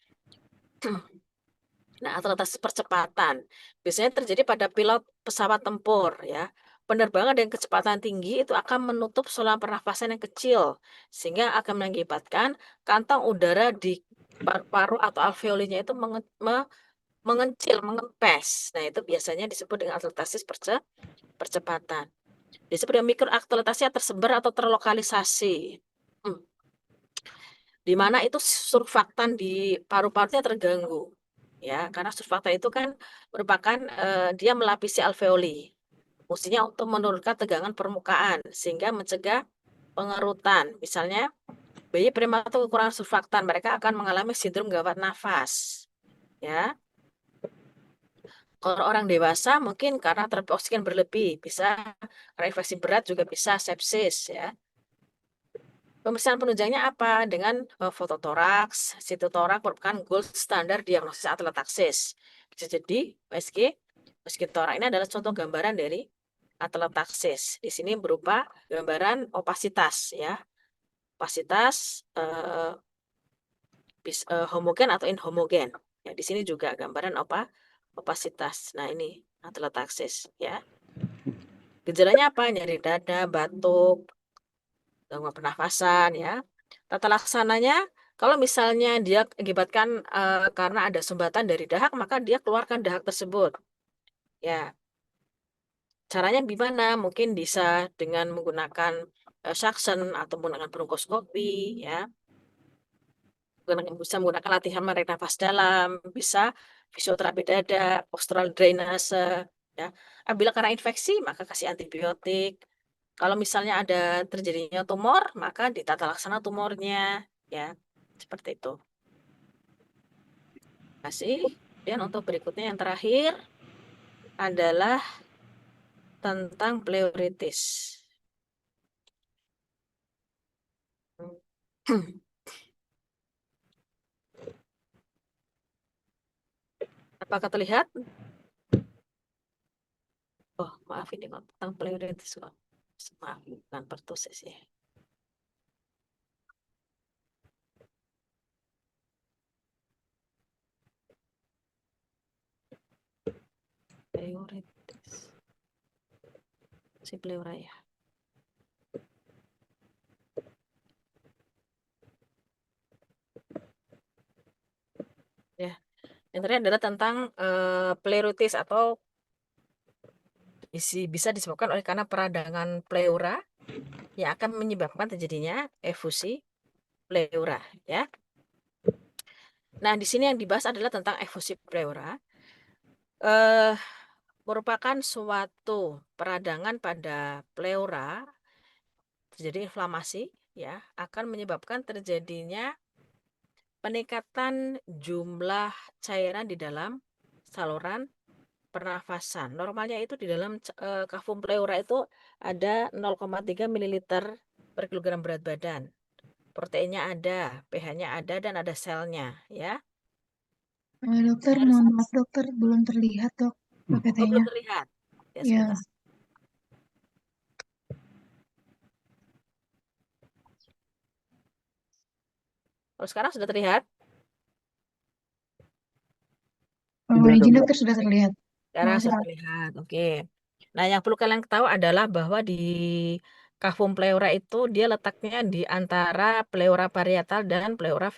Nah, atletasi percepatan biasanya terjadi pada pilot pesawat tempur ya. Penerbangan dengan kecepatan tinggi itu akan menutup saluran pernafasan yang kecil sehingga akan mengakibatkan kantong udara di paru-paru atau alveolinya itu mengecil, mengempes. Nah, itu biasanya disebut dengan atletasi percepatan. Disebut dengan mikroatletasi yang tersebar atau terlokalisasi. Di mana itu surfaktan di paru-parunya terganggu. Ya, karena surfaktan itu kan merupakan dia melapisi alveoli. Fungsinya untuk menurunkan tegangan permukaan sehingga mencegah pengerutan. Misalnya bayi prematur kekurangan surfaktan, mereka akan mengalami sindrom gawat nafas. Ya. Kalau orang dewasa mungkin karena terapi oksigen berlebih, bisa infeksi berat, juga bisa sepsis ya. Pemeriksaan penunjangnya apa? Dengan fototoraks, sitotoraks merupakan gold standar diagnosis atelektasis. Bisa jadi USG toraks ini adalah contoh gambaran dari atelektasis. Di sini berupa gambaran opasitas ya. Opasitas homogen atau inhomogen. Ya, di sini juga gambaran opasitas. Nah, ini atelektasis ya. Gejalanya apa? Nyeri dada, batuk, gangguan pernafasan ya. Tata laksananya kalau misalnya dia akibatkan karena ada sumbatan dari dahak, maka dia keluarkan dahak tersebut. Ya. Caranya gimana? Mungkin bisa dengan menggunakan suction atau menggunakan bronkoskopi ya. Bisa menggunakan latihan menarik nafas dalam, bisa fisioterapi dada, postural drainase ya. Apabila karena infeksi maka kasih antibiotik. Kalau misalnya ada terjadinya tumor, maka ditata laksana tumornya ya. Seperti itu. Terima kasih. Dan untuk berikutnya yang terakhir adalah tentang pleuritis. Apakah terlihat? Oh, maaf ini kok tentang pleuritis kok. Maaf, bukan pertusis ya. Pleuritis. Si pleura ya. Ya, yang terakhir adalah tentang pleuritis atau bisa disebabkan oleh karena peradangan pleura yang akan menyebabkan terjadinya efusi pleura ya. Nah, di sini yang dibahas adalah tentang efusi pleura. Merupakan suatu peradangan pada pleura, terjadi inflamasi ya, akan menyebabkan terjadinya peningkatan jumlah cairan di dalam saluran pernafasan. Normalnya itu di dalam kafum pleura itu ada 0,3 ml per kilogram berat badan. Proteinnya ada, pH-nya ada, dan ada selnya ya. Dokter, mohon maaf dokter, belum terlihat dok PPT-nya. Belum terlihat. Ya, Ya. sebentar. Kalau sekarang sudah terlihat? Izin dokter, sudah terlihat. Sekarang sudah terlihat, oke. Nah, yang perlu kalian tahu adalah bahwa di kafum pleura itu dia letaknya di antara pleura parietal dan pleura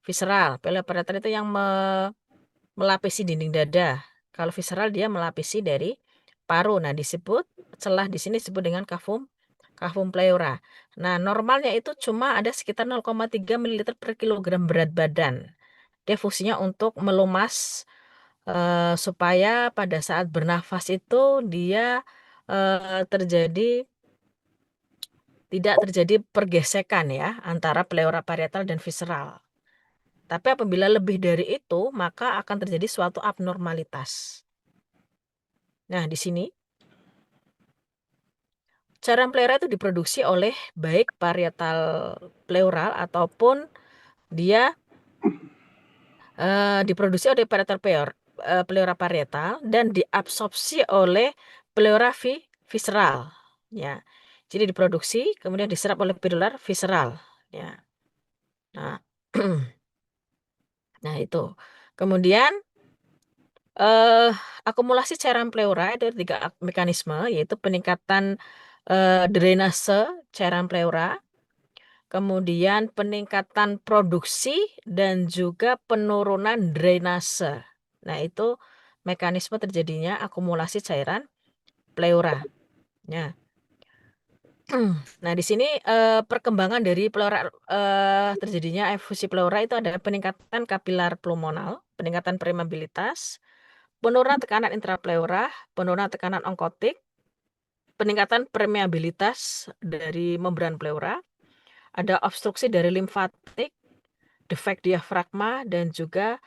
visceral. Pleura parietal itu yang melapisi dinding dada. Kalau visceral dia melapisi dari paru. Nah, disebut celah di sini disebut dengan cavum pleura. Nah, normalnya itu cuma ada sekitar 0,3 ml per kilogram berat badan. Dia fungsinya untuk melumas supaya pada saat bernafas itu dia tidak terjadi pergesekan ya antara pleura parietal dan visceral. Tapi apabila lebih dari itu, maka akan terjadi suatu abnormalitas. Nah, di sini cairan pleura itu diproduksi oleh baik parietal pleural ataupun dia diproduksi oleh parietal pleura parietal dan diabsorpsi oleh pleura visceral. Ya, jadi diproduksi kemudian diserap oleh pidular visceral. Ya, nah, nah itu. Kemudian akumulasi cairan pleura ada 3 mekanisme, yaitu peningkatan drainase cairan pleura, kemudian peningkatan produksi dan juga penurunan drainase. Nah, itu mekanisme terjadinya akumulasi cairan pleura. Ya. Nah, di sini perkembangan dari pleura terjadinya efusi pleura itu ada peningkatan kapilar pulmonal, peningkatan permeabilitas, penurunan tekanan intrapleura, penurunan tekanan onkotik, peningkatan permeabilitas dari membran pleura, ada obstruksi dari limfatik, defek diafragma, dan juga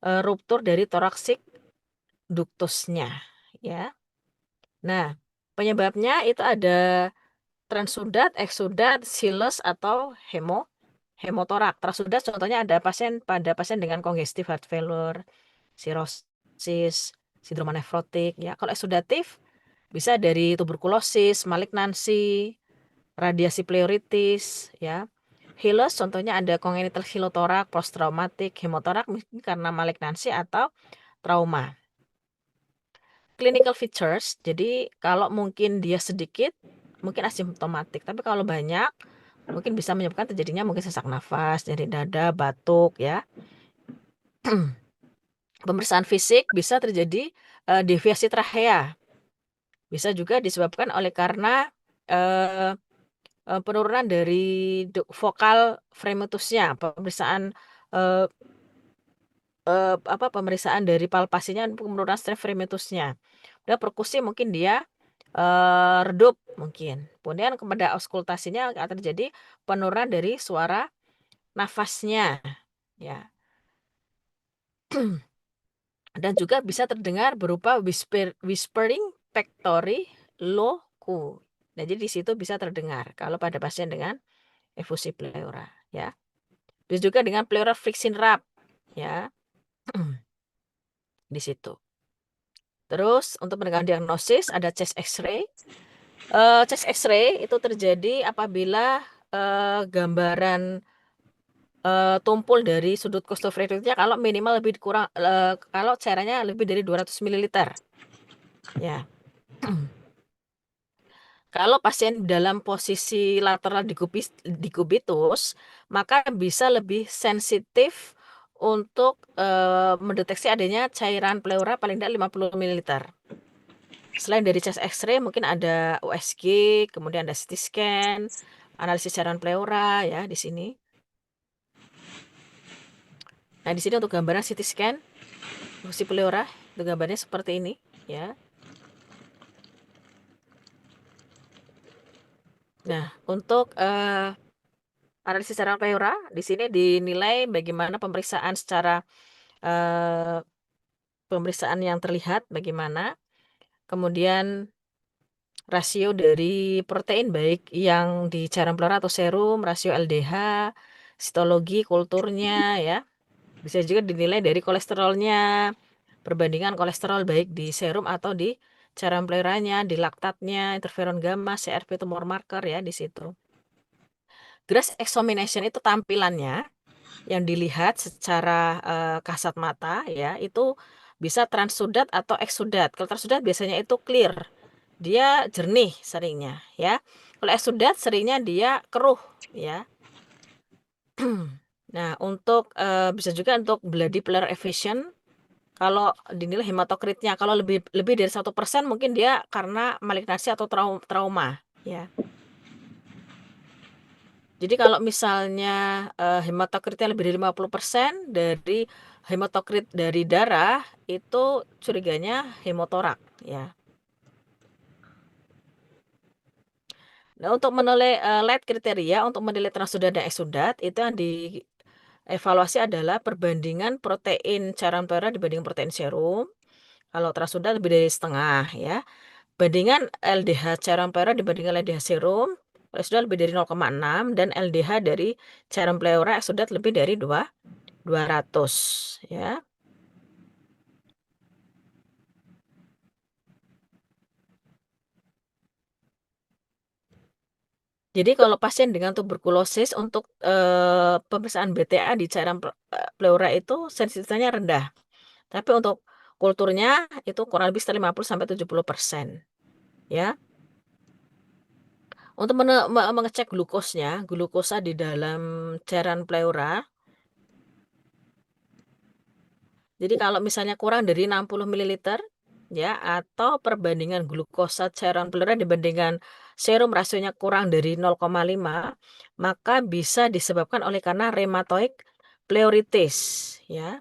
ruptur dari toraksik duktusnya. Ya. Nah, penyebabnya itu ada transudat, eksudat, siles, atau hemotorak. Transudat contohnya ada pada pasien dengan congestive heart failure, sirosis, sindroma nefrotik. Ya, kalau eksudatif bisa dari tuberkulosis, malignansi, radiasi pleuritis. Ya, Hiles contohnya ada congenital hilotorak, posttraumatik, hemotorak karena malignansi atau trauma. Clinical features, jadi kalau mungkin dia sedikit, mungkin asimptomatik. Tapi kalau banyak, mungkin bisa menyebabkan terjadinya mungkin sesak nafas, nyeri dada, batuk, ya. Pemeriksaan fisik bisa terjadi deviasi trachea. Bisa juga disebabkan oleh karena penurunan dari vokal fremitusnya, pemeriksaan pemeriksaan dari palpasinya, penurunan stress fremitusnya. Udah perkusi mungkin dia redup mungkin. Kemudian pada auskultasinya akan terjadi penurunan dari suara nafasnya, ya. Dan juga bisa terdengar berupa whispering pectori locu. Nah, jadi di situ bisa terdengar kalau pada pasien dengan efusi pleura, ya. Bisa juga dengan pleural friction rub, ya. Di situ. Terus untuk menentukan diagnosis ada chest X-ray. Chest X-ray itu terjadi apabila gambaran tumpul dari sudut costofrectusnya kalau minimal lebih kurang kalau cairannya lebih dari 200 ml. Ya. Kalau pasien dalam posisi lateral dikubitus, maka bisa lebih sensitif untuk mendeteksi adanya cairan pleura paling tidak 50 ml. Selain dari chest X-ray mungkin ada USG, kemudian ada CT scan, analisis cairan pleura ya di sini. Nah, di sini untuk gambaran CT scan fungsi pleura, itu gambarnya seperti ini ya. Nah, untuk analisis cairan pleura di sini dinilai bagaimana pemeriksaan secara pemeriksaan yang terlihat bagaimana, kemudian rasio dari protein baik yang di cairan pleura atau serum, rasio LDH, histologi kulturnya ya. Bisa juga dinilai dari kolesterolnya, perbandingan kolesterol baik di serum atau di cairan pleuranya, di laktatnya, interferon gamma, CRP tumor marker ya di situ. Grass examination itu tampilannya yang dilihat secara kasat mata ya, itu bisa transudat atau eksudat. Kalau transudat biasanya itu clear. Dia jernih seringnya ya. Kalau eksudat seringnya dia keruh ya. Nah, untuk bisa juga untuk bloody pleural effusion Kalau dinilai hematokritnya, kalau lebih dari 1% mungkin dia karena malignasi atau trauma, ya. Jadi kalau misalnya hematokritnya lebih dari 50% dari hematokrit dari darah, itu curiganya hemotorak, ya. Nah, untuk menilai light kriteria untuk menilai transsudat dan eksudat itu yang dievaluasi adalah perbandingan protein cairan pleural dibanding protein serum. Kalau transsudat lebih dari setengah, ya. Bandingan LDH cairan pleural dibandingkan LDH serum, eksudat lebih dari 0,6 dan LDH dari cairan pleural eksudat lebih dari 200, ya. Jadi kalau pasien dengan tuberkulosis untuk pemeriksaan BTA di cairan pleura itu sensitivitasnya rendah. Tapi untuk kulturnya itu kurang lebih sekitar 50-70%, ya. Untuk mengecek glukosa di dalam cairan pleura. Jadi kalau misalnya kurang dari 60 ml, ya, atau perbandingan glukosa cairan pleura dibandingkan serum rasionya kurang dari 0,5, maka bisa disebabkan oleh karena rheumatoid pleuritis, ya.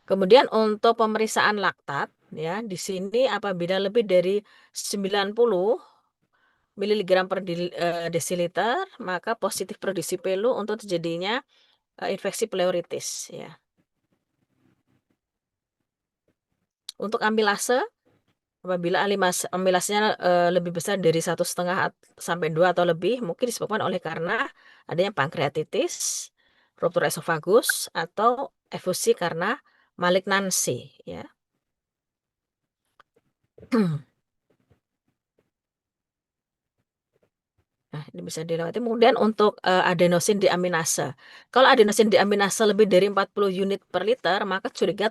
Kemudian untuk pemeriksaan laktat, ya, di sini apabila lebih dari 90 mg per desiliter, maka positif produksi pelu untuk terjadinya infeksi pleuritis, ya. Untuk amilase, apabila amilasnya lebih besar dari 1,5 sampai 2 atau lebih, mungkin disebabkan oleh karena adanya pankreatitis, ruptur esofagus, atau efusi karena malignansi, ya. Nah, ini bisa dilewati. Kemudian untuk adenosin diaminase. Kalau adenosin diaminase lebih dari 40 unit per liter, maka curiga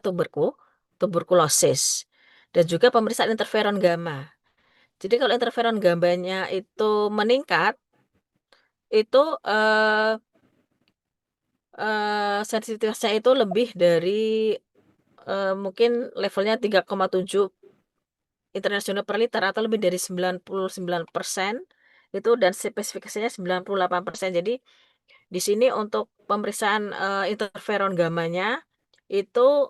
tuberkulosis. Dan juga pemeriksaan interferon gamma. Jadi kalau interferon gammanya itu meningkat, itu sensitivitasnya itu lebih dari mungkin levelnya 3,7 internasional per liter atau lebih dari 99% itu, dan spesifikasinya 98%. Jadi di sini untuk pemeriksaan interferon gammanya itu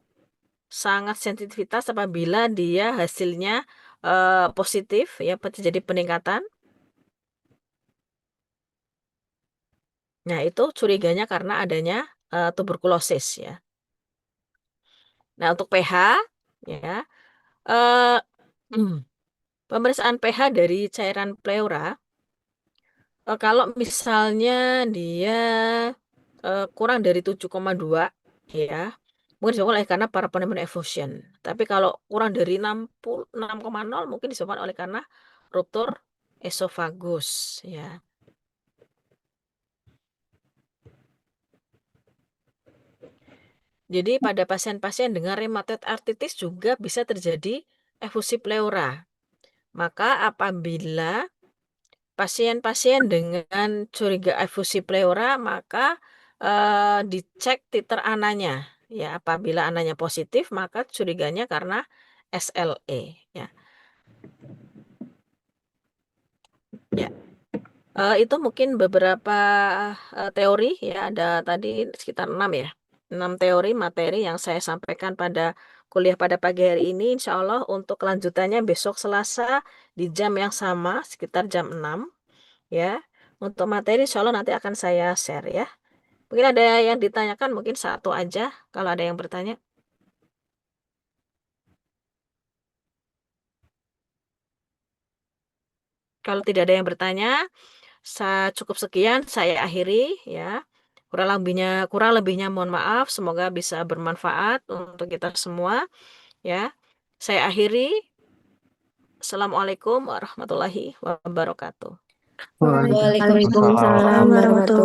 sangat sensitivitas apabila dia hasilnya positif, ya, terjadi peningkatan. Nah, itu curiganya karena adanya tuberkulosis, ya. Nah, untuk pH, ya, pemeriksaan pH dari cairan pleura, kalau misalnya dia kurang dari 7,2, ya, mungkin disebabkan oleh karena paraponemin effusion. Tapi kalau kurang dari 6,0 mungkin disebabkan oleh karena ruptur esofagus, ya. Jadi pada pasien-pasien dengan rheumatoid arthritis juga bisa terjadi efusi pleura. Maka apabila pasien-pasien dengan curiga efusi pleura, maka dicek titer ananya, ya. Apabila ananya positif, maka curiganya karena SLE, ya. Ya. Itu mungkin beberapa teori, ya, ada tadi sekitar 6, ya. 6 teori materi yang saya sampaikan pada kuliah pada pagi hari ini. Insya Allah untuk kelanjutannya besok Selasa di jam yang sama sekitar jam 6, ya. Untuk materi insya Allah nanti akan saya share, ya. Mungkin ada yang ditanyakan, mungkin satu aja kalau ada yang bertanya. Kalau tidak ada yang bertanya, cukup sekian saya akhiri, ya. Kurang lebihnya mohon maaf, semoga bisa bermanfaat untuk kita semua, ya. Saya akhiri. Assalamualaikum warahmatullahi wabarakatuh. Waalaikumsalam. Waalaikumsalam warahmatullahi